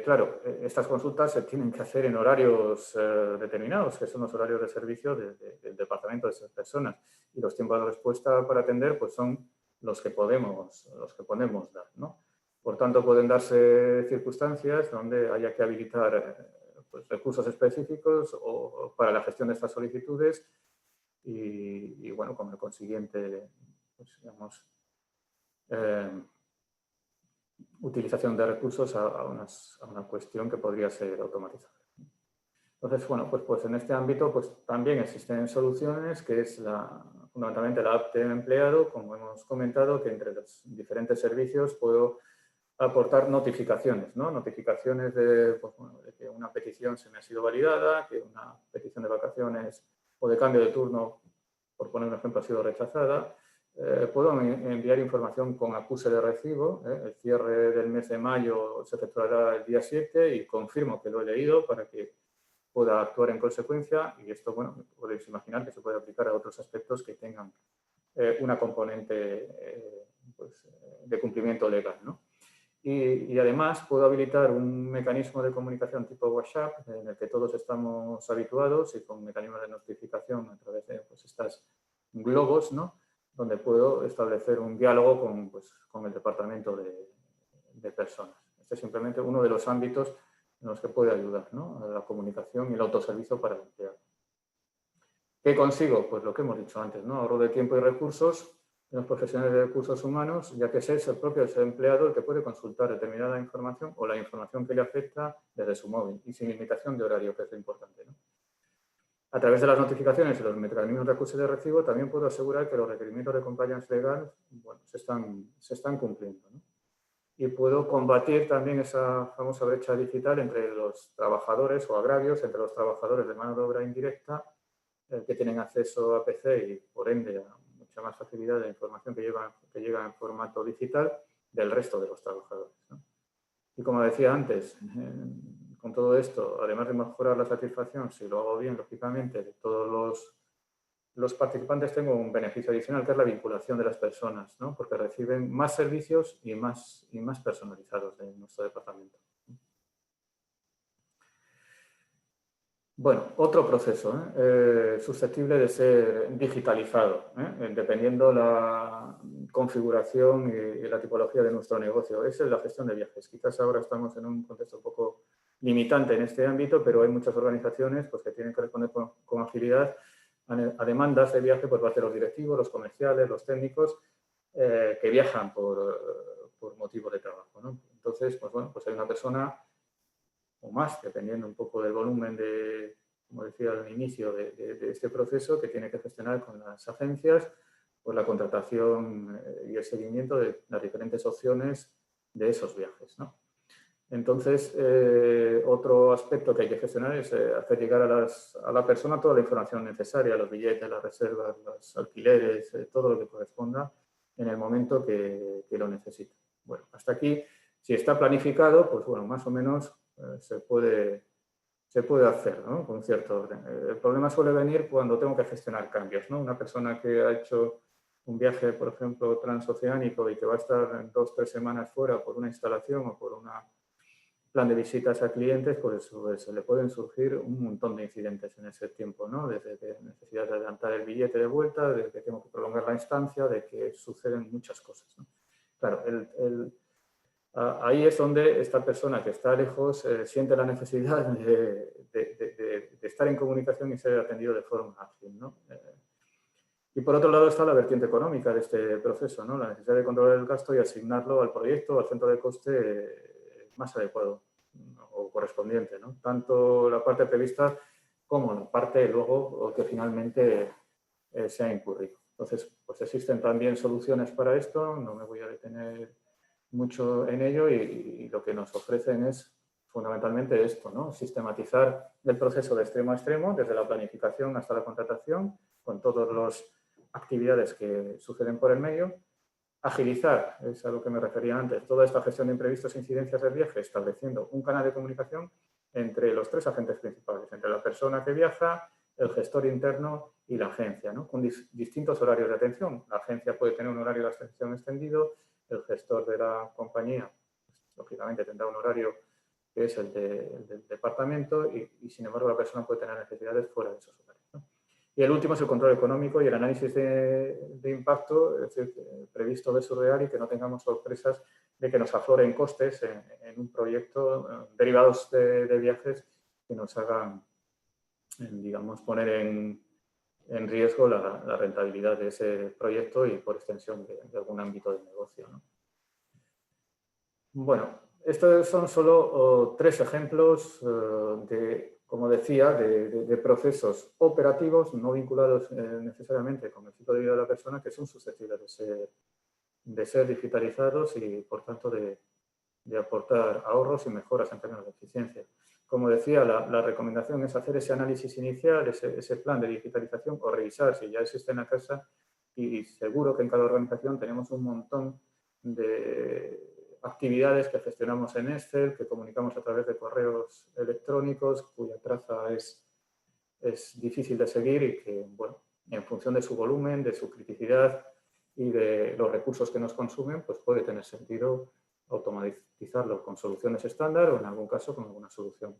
Claro, estas consultas se tienen que hacer en horarios determinados, que son los horarios de servicio del departamento de esas personas. Y los tiempos de respuesta para atender pues son los que podemos dar, ¿no? Por tanto, pueden darse circunstancias donde haya que habilitar pues, recursos específicos o para la gestión de estas solicitudes y bueno, con el consiguiente, pues, digamos, utilización de recursos a una cuestión que podría ser automatizada. Entonces, bueno, pues en este ámbito pues, también existen soluciones, que es fundamentalmente la app de empleado, como hemos comentado, que entre los diferentes servicios puedo aportar notificaciones, ¿no? Notificaciones pues, bueno, de que una petición se me ha sido validada, que una petición de vacaciones o de cambio de turno, por poner un ejemplo, ha sido rechazada. Puedo enviar información con acuse de recibo. El cierre del mes de mayo se efectuará el día 7 y confirmo que lo he leído para que pueda actuar en consecuencia. Y esto, bueno, podéis imaginar que se puede aplicar a otros aspectos que tengan una componente pues, de cumplimiento legal, ¿no? Y además puedo habilitar un mecanismo de comunicación tipo WhatsApp en el que todos estamos habituados y con mecanismos de notificación a través de pues, estas globos, ¿no? Donde puedo establecer un diálogo con, pues, con el departamento de personas. Este es simplemente uno de los ámbitos en los que puede ayudar, ¿no? A la comunicación y el autoservicio para el empleado. ¿Qué consigo? Pues lo que hemos dicho antes, ¿no? Ahorro de tiempo y recursos en los profesionales de recursos humanos, ya que es el propio empleado el que puede consultar determinada información o la información que le afecta desde su móvil y sin limitación de horario, que es lo importante, ¿no? A través de las notificaciones y los mecanismos de acuse de recibo también puedo asegurar que los requerimientos de compliance legal, bueno, se están cumpliendo, ¿no? Y puedo combatir también esa famosa brecha digital entre los trabajadores o agravios entre los trabajadores de mano de obra indirecta que tienen acceso a PC y por ende a mucha más facilidad de la información que llega en formato digital del resto de los trabajadores, ¿no? Y como decía antes, con todo esto, además de mejorar la satisfacción, si lo hago bien, lógicamente, de todos los participantes, tengo un beneficio adicional que es la vinculación de las personas, ¿no? Porque reciben más servicios y más personalizados de nuestro departamento. Bueno, otro proceso susceptible de ser digitalizado, dependiendo la configuración y la tipología de nuestro negocio. Esa es la gestión de viajes. Quizás ahora estamos en un contexto un poco limitante en este ámbito, pero hay muchas organizaciones pues, que tienen que responder con agilidad a demandas de viaje por parte de los directivos, los comerciales, los técnicos, que viajan por motivo de trabajo, ¿no? Entonces, pues bueno, pues hay una persona o más, dependiendo un poco del volumen como decía al inicio, de este proceso que tiene que gestionar con las agencias pues la contratación y el seguimiento de las diferentes opciones de esos viajes, ¿no? Entonces, otro aspecto que hay que gestionar es hacer llegar a la persona toda la información necesaria, los billetes, las reservas, los alquileres, todo lo que corresponda en el momento que lo necesite. Bueno, hasta aquí, si está planificado, pues bueno, más o menos se puede hacer, ¿no? Con cierto orden. El problema suele venir cuando tengo que gestionar cambios, ¿no? Una persona que ha hecho un viaje, por ejemplo, transoceánico y que va a estar 2 o 3 semanas fuera por una instalación o por un plan de visitas a clientes, pues se le pueden surgir un montón de incidentes en ese tiempo, ¿no? Desde necesidad de adelantar el billete de vuelta, de que tengo que prolongar la estancia, de que suceden muchas cosas, ¿no? Claro, ahí es donde esta persona que está lejos siente la necesidad de estar en comunicación y ser atendido de forma ágil, ¿no? Y por otro lado está la vertiente económica de este proceso, ¿no? La necesidad de controlar el gasto y asignarlo al proyecto, al centro de coste más adecuado o correspondiente, ¿no? Tanto la parte prevista como la parte luego que finalmente se ha incurrido. Entonces, pues existen también soluciones para esto, no me voy a detener mucho en ello y lo que nos ofrecen es fundamentalmente esto, ¿no? Sistematizar el proceso de extremo a extremo, desde la planificación hasta la contratación, con todas las actividades que suceden por el medio. Agilizar, es a lo que me refería antes, toda esta gestión de imprevistos e incidencias del viaje, estableciendo un canal de comunicación entre los 3 agentes principales, entre la persona que viaja, el gestor interno y la agencia, ¿no? Con distintos horarios de atención. La agencia puede tener un horario de atención extendido, el gestor de la compañía, pues, lógicamente, tendrá un horario que es el del departamento y, sin embargo, la persona puede tener necesidades fuera de esos horarios, ¿no? Y el último es el control económico y el análisis de impacto, es decir, previsto versus real y que no tengamos sorpresas de que nos afloren costes en un proyecto derivados de viajes que nos hagan, digamos, poner en riesgo la rentabilidad de ese proyecto y, por extensión, de algún ámbito de negocio, ¿no? Bueno, estos son solo 3 ejemplos como decía, de procesos operativos no vinculados necesariamente con el ciclo de vida de la persona que son susceptibles de ser digitalizados y, por tanto, de de aportar ahorros y mejoras en términos de eficiencia. Como decía, la recomendación es hacer ese análisis inicial, ese plan de digitalización o revisar si ya existe en la casa, y seguro que en cada organización tenemos un montón de actividades que gestionamos en Excel, que comunicamos a través de correos electrónicos, cuya traza es difícil de seguir y que, bueno, en función de su volumen, de su criticidad y de los recursos que nos consumen, pues puede tener sentido automatizarlo con soluciones estándar o en algún caso con alguna solución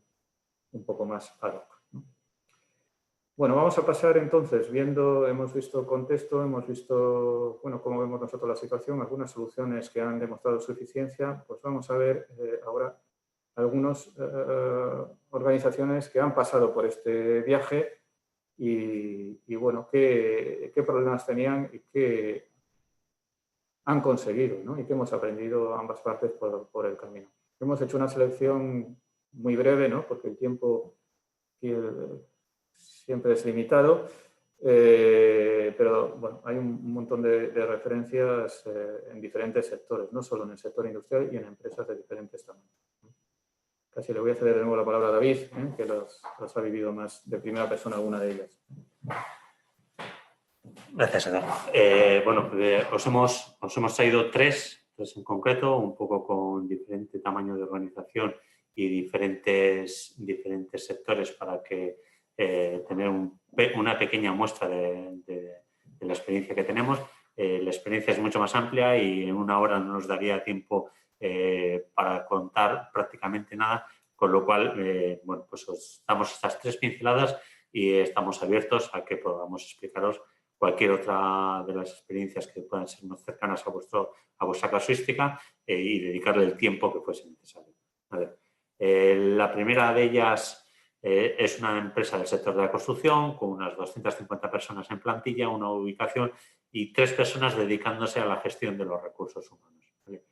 un poco más ad hoc, ¿no? Bueno, vamos a pasar entonces, hemos visto contexto, hemos visto, bueno, cómo vemos nosotros la situación, algunas soluciones que han demostrado su eficiencia, pues vamos a ver ahora algunas organizaciones que han pasado por este viaje y bueno, qué problemas tenían y qué han conseguido, ¿no? Y qué hemos aprendido ambas partes por el camino. Hemos hecho una selección muy breve, ¿no? Porque el tiempo siempre es limitado, pero bueno, hay un montón de referencias en diferentes sectores, no solo en el sector industrial y en empresas de diferentes tamaños. Casi le voy a ceder de nuevo la palabra a David, que los ha vivido más de primera persona alguna de ellas. Gracias, Eduardo. Bueno, os hemos traído tres en concreto, un poco con diferente tamaño de organización y diferentes sectores para que tener una pequeña muestra de la experiencia que tenemos. La experiencia es mucho más amplia y en una hora no nos daría tiempo para contar prácticamente nada, con lo cual, bueno, pues os damos estas tres pinceladas y estamos abiertos a que podamos explicaros cualquier otra de las experiencias que puedan ser más cercanas a vuestra casuística y dedicarle el tiempo que fuese necesario. ¿Vale? La primera de ellas es una empresa del sector de la construcción con unas 250 personas en plantilla, una ubicación y 3 personas dedicándose a la gestión de los recursos humanos. ¿Vale?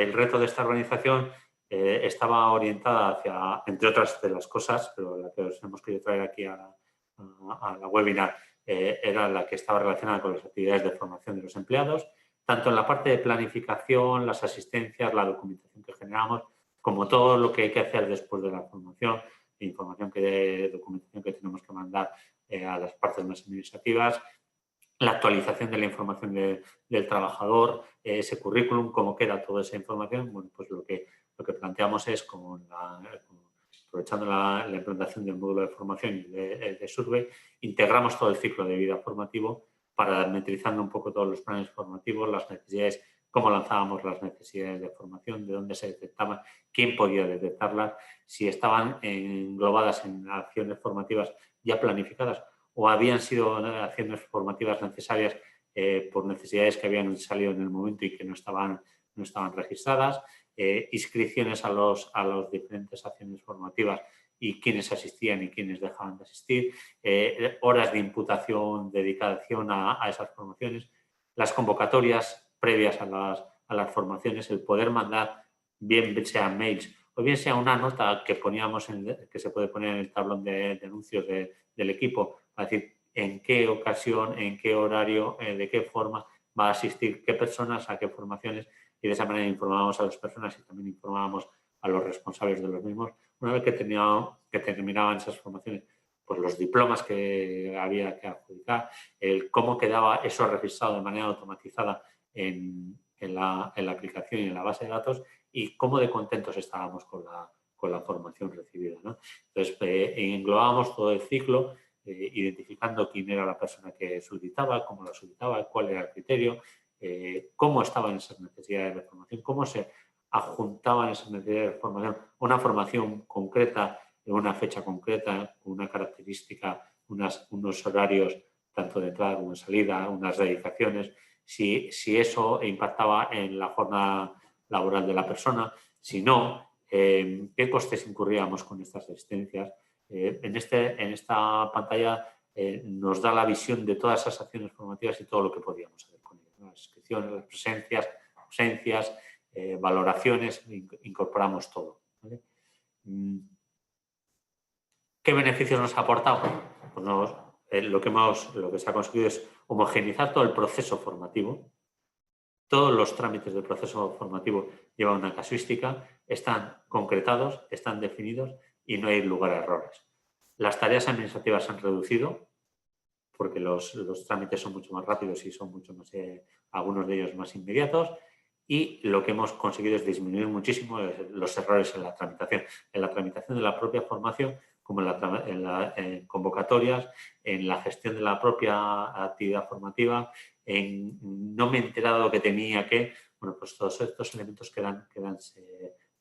El reto de esta organización estaba orientada hacia, entre otras de las cosas, pero la que os hemos querido traer aquí a la webinar, era la que estaba relacionada con las actividades de formación de los empleados, tanto en la parte de planificación, las asistencias, la documentación que generamos, como todo lo que hay que hacer después de la formación, documentación que tenemos que mandar a las partes más administrativas, la actualización de la información del trabajador, ese currículum, cómo queda toda esa información. Bueno, pues lo que planteamos es, aprovechando la implantación del módulo de formación y de Survey, integramos todo el ciclo de vida formativo, parametrizando un poco todos los planes formativos, las necesidades, cómo lanzábamos las necesidades de formación, de dónde se detectaban, quién podía detectarlas, si estaban englobadas en acciones formativas ya planificadas o habían sido acciones formativas necesarias por necesidades que habían salido en el momento y que no estaban registradas, inscripciones a los diferentes acciones formativas y quiénes asistían y quiénes dejaban de asistir, horas de imputación, dedicación a esas formaciones, las convocatorias previas a las formaciones, el poder mandar, bien sean mails o bien sea una nota que que se puede poner en el tablón de anuncios del equipo, para decir en qué ocasión, en qué horario, de qué forma va a asistir qué personas, a qué formaciones, y de esa manera informábamos a las personas y también informábamos a los responsables de los mismos. Una vez que terminaban esas formaciones, pues los diplomas que había que adjudicar, cómo quedaba eso registrado de manera automatizada en la aplicación y en la base de datos y cómo de contentos estábamos con la formación recibida, ¿no? Entonces, englobábamos todo el ciclo, identificando quién era la persona que solicitaba, cómo la solicitaba, cuál era el criterio, cómo estaban esas necesidades de formación, cómo se adjuntaban esas necesidades de formación, una formación concreta, en una fecha concreta, con una característica, unos horarios tanto de entrada como de salida, unas dedicaciones, si eso impactaba en la jornada laboral de la persona, si no, qué costes incurríamos con estas asistencias. En esta pantalla nos da la visión de todas esas acciones formativas y todo lo que podíamos hacer con ellas, ¿no? Las inscripciones, las presencias, ausencias, valoraciones, incorporamos todo, ¿vale? ¿Qué beneficios nos ha aportado? Pues lo que se ha conseguido es homogeneizar todo el proceso formativo, todos los trámites del proceso formativo llevan una casuística, están concretados, están definidos y no hay lugar a errores. Las tareas administrativas se han reducido porque los trámites son mucho más rápidos y son mucho más, algunos de ellos más inmediatos, y lo que hemos conseguido es disminuir muchísimo los errores en la tramitación de la propia formación, como en las convocatorias, en la gestión de la propia actividad formativa, en no me he enterado que tenía que, bueno, pues todos estos elementos quedan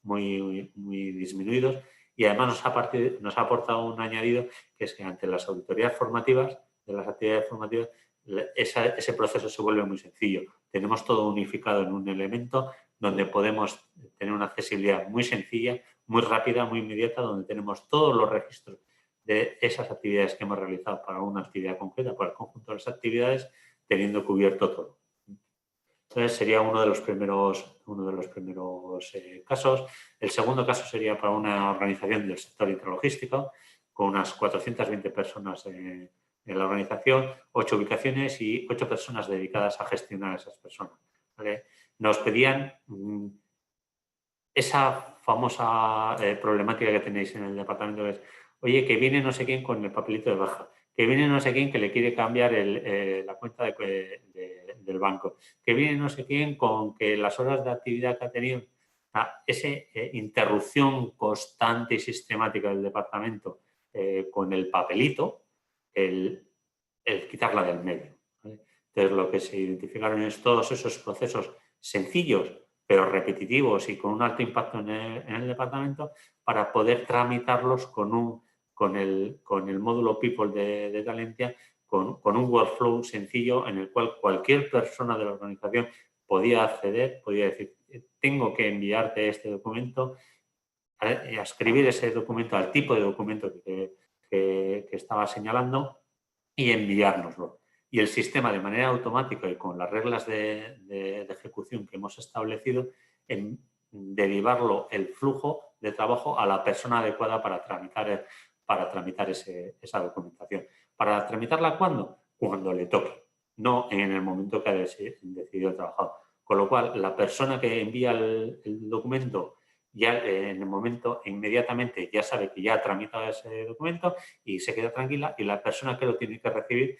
muy disminuidos, y además nos ha aportado un añadido, que es que ante las auditorías formativas, de las actividades formativas, ese proceso se vuelve muy sencillo. Tenemos todo unificado en un elemento donde podemos tener una accesibilidad muy sencilla, muy rápida, muy inmediata, donde tenemos todos los registros de esas actividades que hemos realizado para una actividad concreta, para el conjunto de las actividades, teniendo cubierto todo. Entonces, sería uno de los primeros casos. El segundo caso sería para una organización del sector intralogístico, con unas 420 personas en la organización, 8 ubicaciones y 8 personas dedicadas a gestionar a esas personas, ¿vale? Nos pedían esa famosa problemática que tenéis en el departamento, es, oye, que viene no sé quién con el papelito de baja, que viene no sé quién que le quiere cambiar la cuenta del banco, que viene no sé quién con que las horas de actividad que ha tenido, esa interrupción constante y sistemática del departamento con el papelito, el quitarla del medio, ¿vale? Entonces, lo que se identificaron es todos esos procesos sencillos, pero repetitivos y con un alto impacto en el departamento, para poder tramitarlos con el módulo People de Talentia, con un workflow sencillo en el cual cualquier persona de la organización podía acceder, podía decir, tengo que enviarte este documento, a escribir ese documento al tipo de documento que estaba señalando y enviárnoslo. Y el sistema, de manera automática y con las reglas de ejecución que hemos establecido, en derivarlo el flujo de trabajo a la persona adecuada para tramitar esa documentación. ¿Para tramitarla cuándo? Cuando le toque, no en el momento que ha decidido el trabajador. Con lo cual, la persona que envía el documento ya en el momento, inmediatamente ya sabe que ya ha tramitado ese documento y se queda tranquila, y la persona que lo tiene que recibir,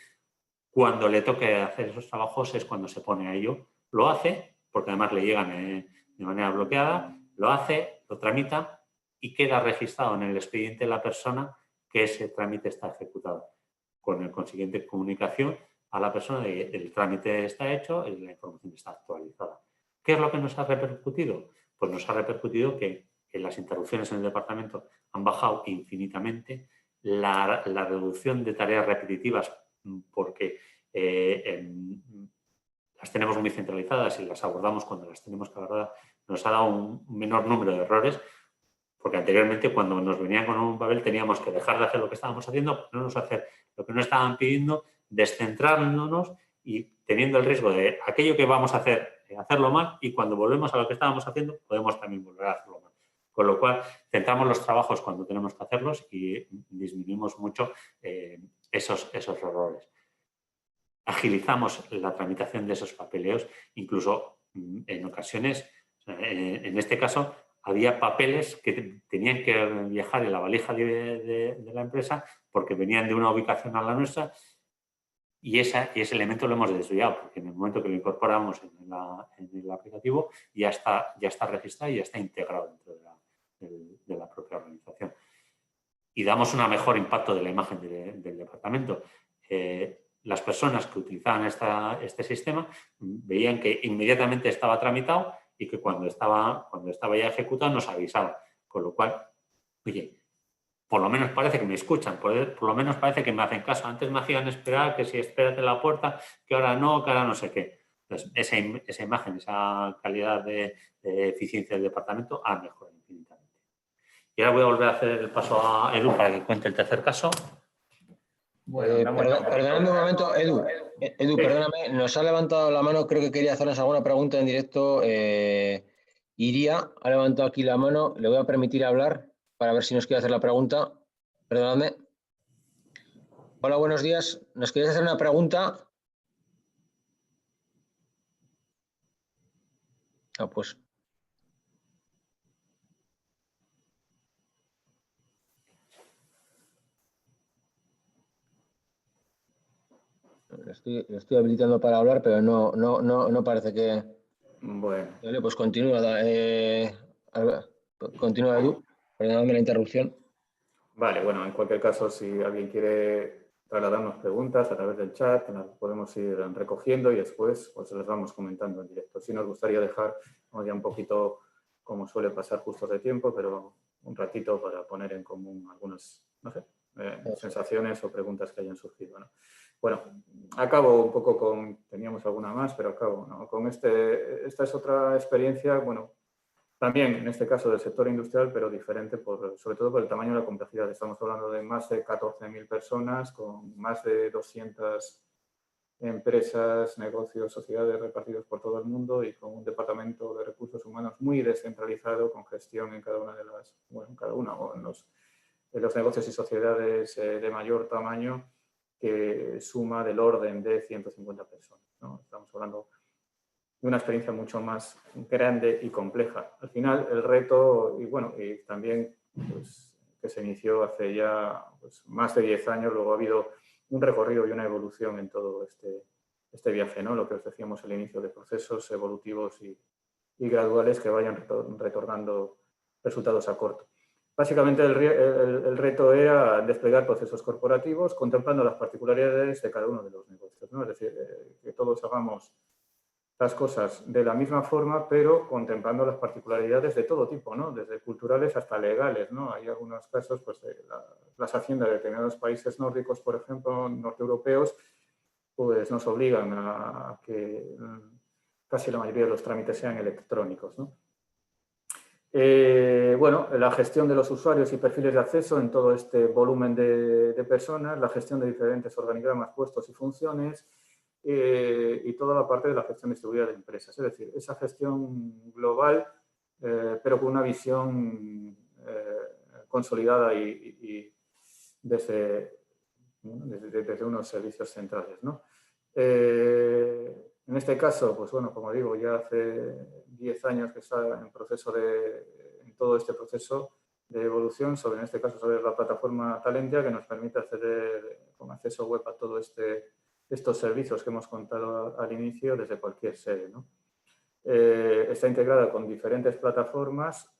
cuando le toque hacer esos trabajos, es cuando se pone a ello. Lo hace, porque además le llegan de manera bloqueada, lo hace, lo tramita y queda registrado en el expediente de la persona que ese trámite está ejecutado, con el consiguiente comunicación a la persona de que el trámite está hecho y la información está actualizada. ¿Qué es lo que nos ha repercutido? Pues nos ha repercutido que las interrupciones en el departamento han bajado infinitamente, la reducción de tareas repetitivas, porque las tenemos muy centralizadas y las abordamos cuando las tenemos que abordar, nos ha dado un menor número de errores, porque anteriormente cuando nos venían con un papel teníamos que dejar de hacer lo que estábamos haciendo, ponernos a hacer lo que nos estaban pidiendo, descentrándonos y teniendo el riesgo de aquello que vamos a hacerlo mal, y cuando volvemos a lo que estábamos haciendo podemos también volver a hacerlo mal. Con lo cual, centramos los trabajos cuando tenemos que hacerlos y disminuimos mucho esos errores. Agilizamos la tramitación de esos papeleos, incluso en ocasiones, en este caso, había papeles que tenían que viajar en la valija de la empresa porque venían de una ubicación a la nuestra, y ese elemento lo hemos desviado, porque en el momento que lo incorporamos en el aplicativo ya está registrado y ya está integrado dentro de la propia organización. Y damos un mejor impacto de la imagen del departamento. Las personas que utilizaban este sistema veían que inmediatamente estaba tramitado y que cuando estaba ya ejecutado nos avisaba. Con lo cual, oye, por lo menos parece que me escuchan, por lo menos parece que me hacen caso. Antes me hacían esperar, que si espérate en la puerta, que ahora no sé qué. Entonces, esa imagen, esa calidad de eficiencia del departamento ha mejorado infinitamente. Y ahora voy a volver a hacer el paso a Edu para que cuente el tercer caso. Perdóname un momento, Edu. Edu, perdóname, nos ha levantado la mano, creo que quería hacernos alguna pregunta en directo. Iria ha levantado aquí la mano, le voy a permitir hablar para ver si nos quiere hacer la pregunta. Perdóname. Hola, buenos días. ¿Nos querías hacer una pregunta? Pues. Lo estoy habilitando para hablar, pero no parece que... Bueno. Vale, pues continúa. Continúa, Edu. Perdóname la interrupción. Vale, bueno, en cualquier caso, si alguien quiere trasladarnos preguntas a través del chat, las podemos ir recogiendo y después pues las vamos comentando en directo. Sí nos gustaría dejar ya un poquito, como suele pasar, justos de tiempo, pero un ratito para poner en común algunas, no sé, sensaciones o preguntas que hayan surgido, ¿no? Bueno, acabo un poco con, teníamos alguna más, pero acabo, ¿no? Con esta es otra experiencia, bueno, también, en este caso, del sector industrial, pero diferente, sobre todo por el tamaño y la complejidad. Estamos hablando de más de 14.000 personas, con más de 200 empresas, negocios, sociedades repartidos por todo el mundo y con un departamento de recursos humanos muy descentralizado, con gestión en cada una de las, bueno, en cada una o en los negocios y sociedades de mayor tamaño, que suma del orden de 150 personas, ¿no? Estamos hablando de una experiencia mucho más grande y compleja. Al final, el reto, y bueno, y también pues, que se inició hace ya pues, más de 10 años, luego ha habido un recorrido y una evolución en todo este viaje, ¿no? Lo que os decíamos al inicio, de procesos evolutivos y graduales que vayan retornando resultados a corto. Básicamente el reto era desplegar procesos corporativos contemplando las particularidades de cada uno de los negocios, ¿no? Es decir, que todos hagamos las cosas de la misma forma, pero contemplando las particularidades de todo tipo, ¿no? Desde culturales hasta legales, ¿no? Hay algunos casos, pues, las haciendas de determinados países nórdicos, por ejemplo, norteeuropeos, pues nos obligan a que casi la mayoría de los trámites sean electrónicos, ¿no? Bueno, la gestión de los usuarios y perfiles de acceso en todo este volumen de personas, la gestión de diferentes organigramas, puestos y funciones, y toda la parte de la gestión distribuida de empresas. Es decir, esa gestión global, pero con una visión consolidada y desde unos servicios centrales, ¿no? En este caso, pues bueno, como digo, ya hace 10 años que está en todo este proceso de evolución, en este caso sobre la plataforma Talentia, que nos permite acceder con acceso web a todos estos servicios que hemos contado al inicio desde cualquier sede, ¿no? Está integrada con diferentes plataformas,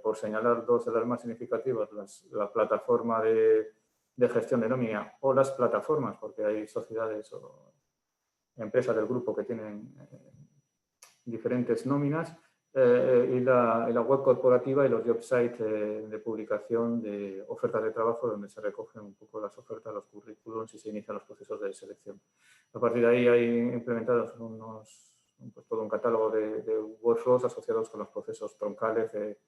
por señalar dos de las más significativas, la plataforma de gestión de nómina o las plataformas, porque hay sociedades o empresas del grupo que tienen diferentes nóminas, y la web corporativa y los job sites de publicación de ofertas de trabajo, donde se recogen un poco las ofertas, los currículums y se inician los procesos de selección. A partir de ahí hay implementados pues todo un catálogo de workflows asociados con los procesos troncales de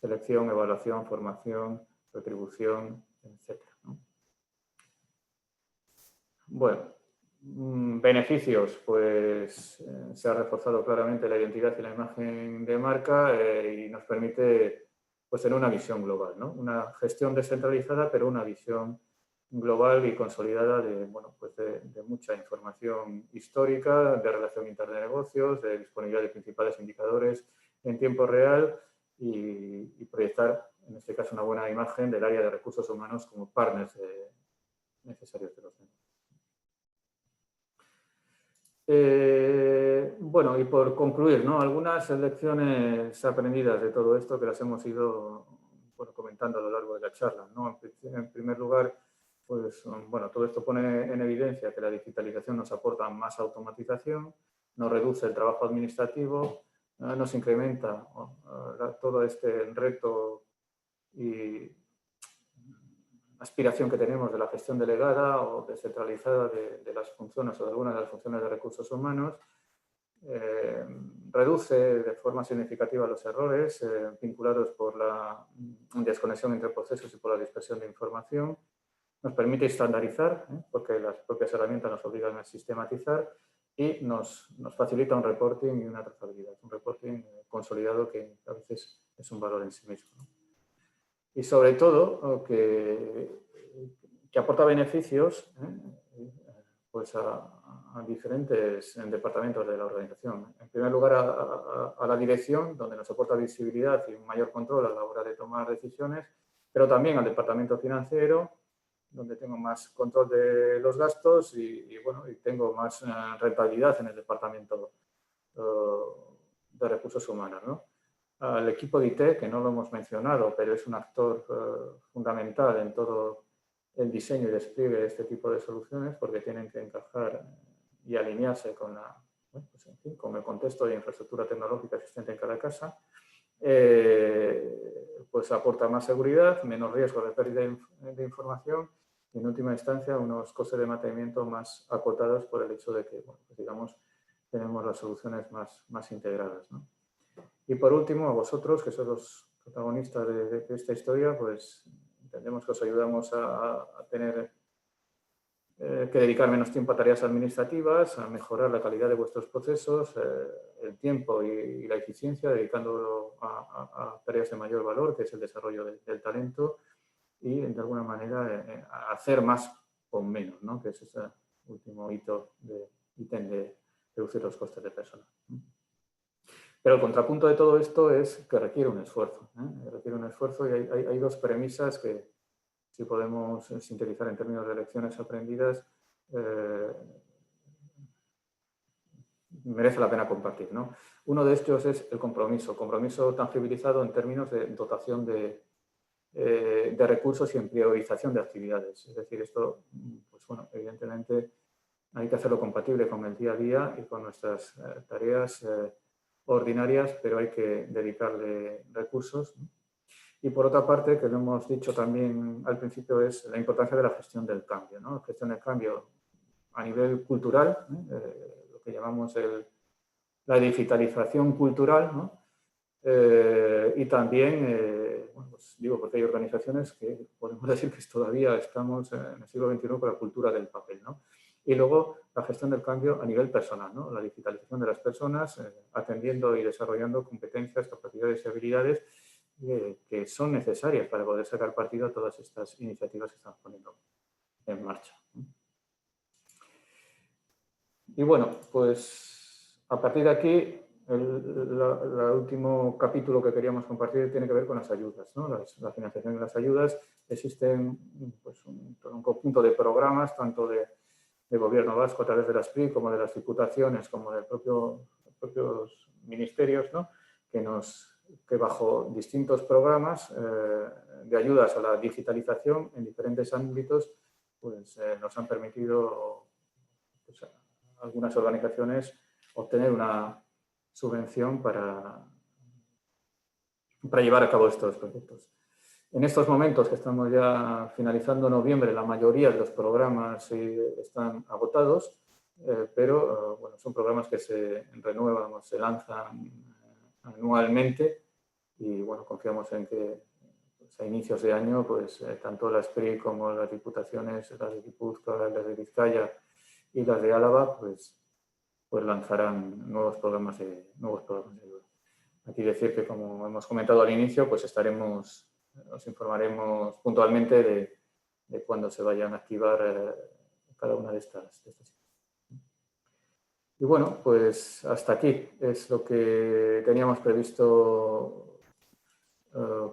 selección, evaluación, formación, retribución, etc., ¿no? Bueno, beneficios, pues se ha reforzado claramente la identidad y la imagen de marca, y nos permite pues, tener una visión global, ¿no? Una gestión descentralizada, pero una visión global y consolidada bueno, pues de mucha información histórica, de relación interna de negocios, de disponibilidad de principales indicadores en tiempo real y proyectar, en este caso, una buena imagen del área de recursos humanos como partners necesarios de los negocios. Bueno, y por concluir, ¿no? Algunas lecciones aprendidas de todo esto que las hemos ido comentando a lo largo de la charla, ¿no? En primer lugar, pues bueno, todo esto pone en evidencia que la digitalización nos aporta más automatización, nos reduce el trabajo administrativo, nos incrementa todo este reto y aspiración que tenemos de la gestión delegada o descentralizada de las funciones o de algunas de las funciones de recursos humanos, reduce de forma significativa los errores vinculados por la desconexión entre procesos y por la dispersión de información, nos permite estandarizar, porque las propias herramientas nos obligan a sistematizar, y nos facilita un reporting y una trazabilidad, un reporting consolidado que a veces es un valor en sí mismo, ¿no? Y sobre todo que aporta beneficios pues a a diferentes departamentos de la organización. En primer lugar, a la dirección, donde nos aporta visibilidad y un mayor control a la hora de tomar decisiones, pero también al departamento financiero, donde tengo más control de los gastos y tengo más rentabilidad en el departamento de recursos humanos, ¿no? Al equipo de IT, que no lo hemos mencionado, pero es un actor fundamental en todo el diseño y despliegue de este tipo de soluciones, porque tienen que encajar y alinearse con, con el contexto de infraestructura tecnológica existente en cada casa. Pues aporta más seguridad, menos riesgo de pérdida de información y, en última instancia, unos costes de mantenimiento más acotados por el hecho de que, digamos, tenemos las soluciones más integradas, ¿no? Y por último, a vosotros, que sois los protagonistas de esta historia, pues entendemos que os ayudamos a tener que dedicar menos tiempo a tareas administrativas, a mejorar la calidad de vuestros procesos, el tiempo y la eficiencia, dedicándolo a tareas de mayor valor, que es el desarrollo del talento, y de alguna manera a hacer más con menos, ¿no? Que es ese último ítem de reducir los costes de personal. Pero el contrapunto de todo esto es que requiere un esfuerzo. Requiere un esfuerzo y hay dos premisas que, si podemos sintetizar en términos de lecciones aprendidas, merece la pena compartir, ¿no? Uno de estos es el compromiso tangibilizado en términos de dotación de recursos y en priorización de actividades. Es decir, esto, pues bueno, evidentemente hay que hacerlo compatible con el día a día y con nuestras tareas ordinarias, pero hay que dedicarle recursos. Y por otra parte, que lo hemos dicho también al principio, es la importancia de la gestión del cambio, ¿no? La gestión del cambio a nivel cultural, lo que llamamos la digitalización cultural, ¿no? Y también, pues digo, porque hay organizaciones que podemos decir que todavía estamos en el siglo XXI con la cultura del papel, ¿no? Y luego la gestión del cambio a nivel personal, ¿no? La digitalización de las personas, atendiendo y desarrollando competencias, capacidades y habilidades que son necesarias para poder sacar partido a todas estas iniciativas que estamos poniendo en marcha. Y bueno, pues a partir de aquí, el último capítulo que queríamos compartir tiene que ver con las ayudas, ¿no? La financiación de las ayudas. Existen pues, un conjunto de programas, tanto de Gobierno vasco a través de la SPRI, como de las diputaciones, como de los propios ministerios, ¿no? que bajo distintos programas de ayudas a la digitalización en diferentes ámbitos, pues nos han permitido pues, algunas organizaciones obtener una subvención para llevar a cabo estos proyectos. En estos momentos que estamos ya finalizando noviembre, la mayoría de los programas están agotados, pero bueno, son programas que se renuevan o se lanzan anualmente y bueno, confiamos en que pues, a inicios de año pues, tanto la SPRI como las diputaciones, las de Guipúzcoa, las de Vizcaya y las de Álava, pues lanzarán nuevos programas de ayuda. Aquí decir que, como hemos comentado al inicio, pues os informaremos puntualmente de cuándo se vayan a activar cada una de estas. Y bueno, pues hasta aquí es lo que teníamos previsto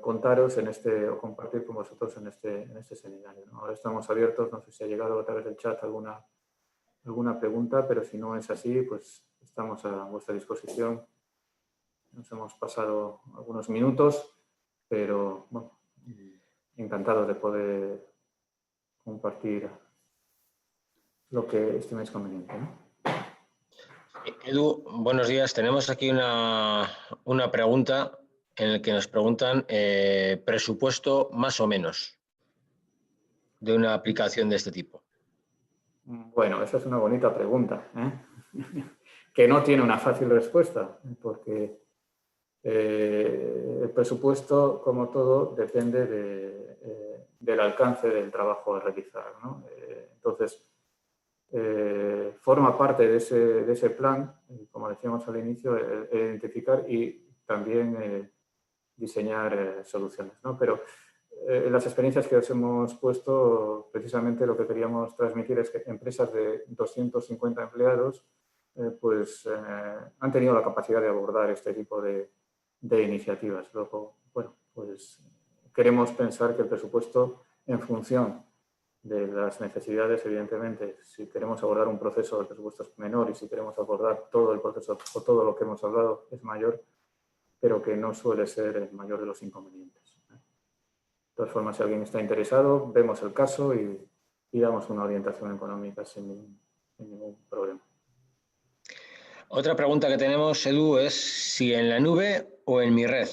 contaros o compartir con vosotros en este seminario, ¿no? Ahora estamos abiertos, no sé si ha llegado a través del chat alguna pregunta, pero si no es así, pues estamos a vuestra disposición. Nos hemos pasado algunos minutos, pero bueno, encantados de poder compartir lo que estiméis conveniente, ¿no? Edu, buenos días. Tenemos aquí una pregunta en la que nos preguntan presupuesto más o menos de una aplicación de este tipo. Bueno, esa es una bonita pregunta, que no tiene una fácil respuesta, porque el presupuesto, como todo, depende del alcance del trabajo a realizar, ¿no? Entonces, forma parte de ese plan, como decíamos al inicio, identificar y también diseñar soluciones, ¿no? Pero en las experiencias que os hemos puesto, precisamente lo que queríamos transmitir es que empresas de 250 empleados han tenido la capacidad de abordar este tipo de iniciativas. Luego, bueno, pues queremos pensar que el presupuesto, en función de las necesidades, evidentemente, si queremos abordar un proceso, el presupuesto es menor, y si queremos abordar todo el proceso o todo lo que hemos hablado es mayor, pero que no suele ser el mayor de los inconvenientes. De todas formas, si alguien está interesado, vemos el caso y damos una orientación económica sin ningún problema. Otra pregunta que tenemos, Edu, es si en la nube o en mi red.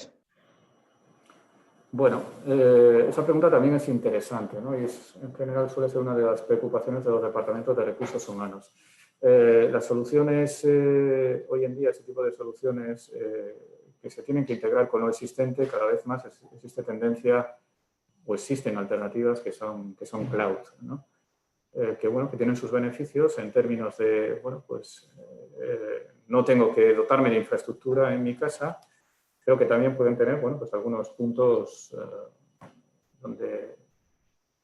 Bueno, esa pregunta también es interesante, ¿no? Y en general suele ser una de las preocupaciones de los departamentos de recursos humanos. Las soluciones, hoy en día, ese tipo de soluciones que se tienen que integrar con lo existente, cada vez más existe tendencia o existen alternativas que son cloud, ¿no? Que tienen sus beneficios en términos de, bueno, pues no tengo que dotarme de infraestructura en mi casa. Creo que también pueden tener, bueno, pues algunos puntos donde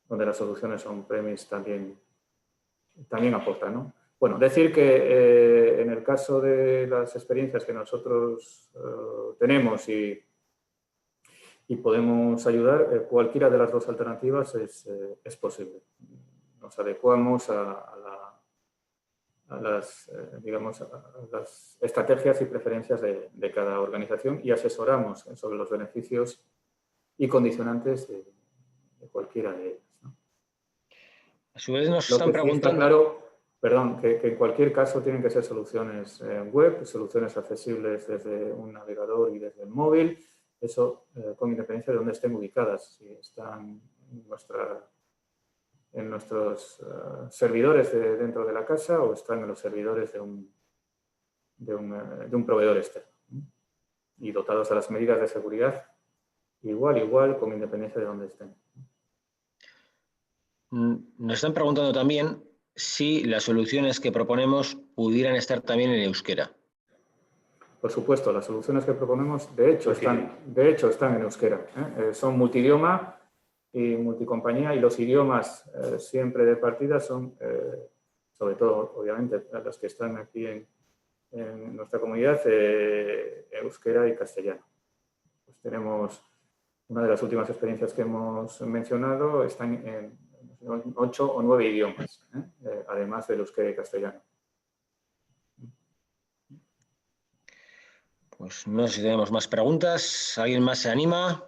las soluciones on-premise también aportan, ¿no? Bueno, decir que en el caso de las experiencias que nosotros tenemos y podemos ayudar, cualquiera de las dos alternativas es posible. Nos adecuamos a las estrategias y preferencias de cada organización y asesoramos sobre los beneficios y condicionantes de cualquiera de ellas, ¿no? A su vez nos Lo están que sí preguntando... está claro, perdón, que en cualquier caso tienen que ser soluciones web, soluciones accesibles desde un navegador y desde el móvil, eso con independencia de dónde estén ubicadas, si están en nuestros servidores dentro de la casa o están en los servidores de un proveedor externo, ¿no? Y dotados de las medidas de seguridad igual, con independencia de dónde estén. Nos están preguntando también si las soluciones que proponemos pudieran estar también en euskera. Por supuesto, las soluciones que proponemos, de hecho, están en euskera, ¿eh? Son multidioma y multicompañía, y los idiomas siempre de partida son, sobre todo, obviamente, los que están aquí en nuestra comunidad, euskera y castellano. Pues tenemos una de las últimas experiencias que hemos mencionado, están en 8 o 9 idiomas, además del euskera y castellano. Pues no sé si tenemos más preguntas. ¿Alguien más se anima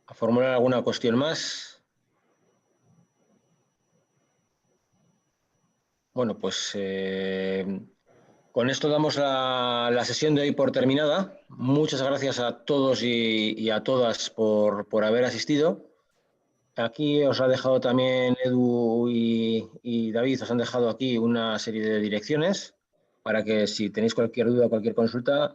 a formular alguna cuestión más? Bueno, pues con esto damos la sesión de hoy por terminada. Muchas gracias a todos y a todas por haber asistido. Aquí os ha dejado también Edu y David, os han dejado aquí una serie de direcciones para que si tenéis cualquier duda, cualquier consulta,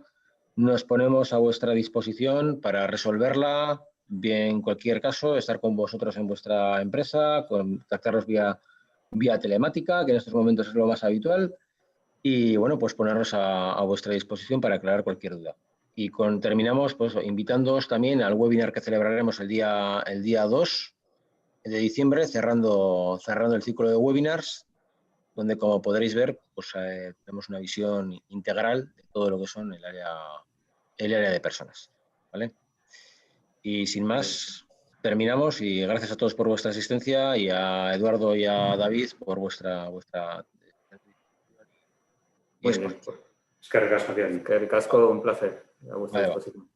nos ponemos a vuestra disposición para resolverla. Bien, en cualquier caso, estar con vosotros en vuestra empresa, contactaros vía telemática, que en estos momentos es lo más habitual, y bueno, pues ponernos a vuestra disposición para aclarar cualquier duda. Y terminamos pues invitándoos también al webinar que celebraremos el día 2 de diciembre, cerrando el ciclo de webinars, donde, como podréis ver, pues tenemos una visión integral de todo lo que son el área de personas, ¿vale? Y sin más, terminamos, y gracias a todos por vuestra asistencia, y a Eduardo y a David por vuestra Es que recasco, un placer, a vuestra disposición.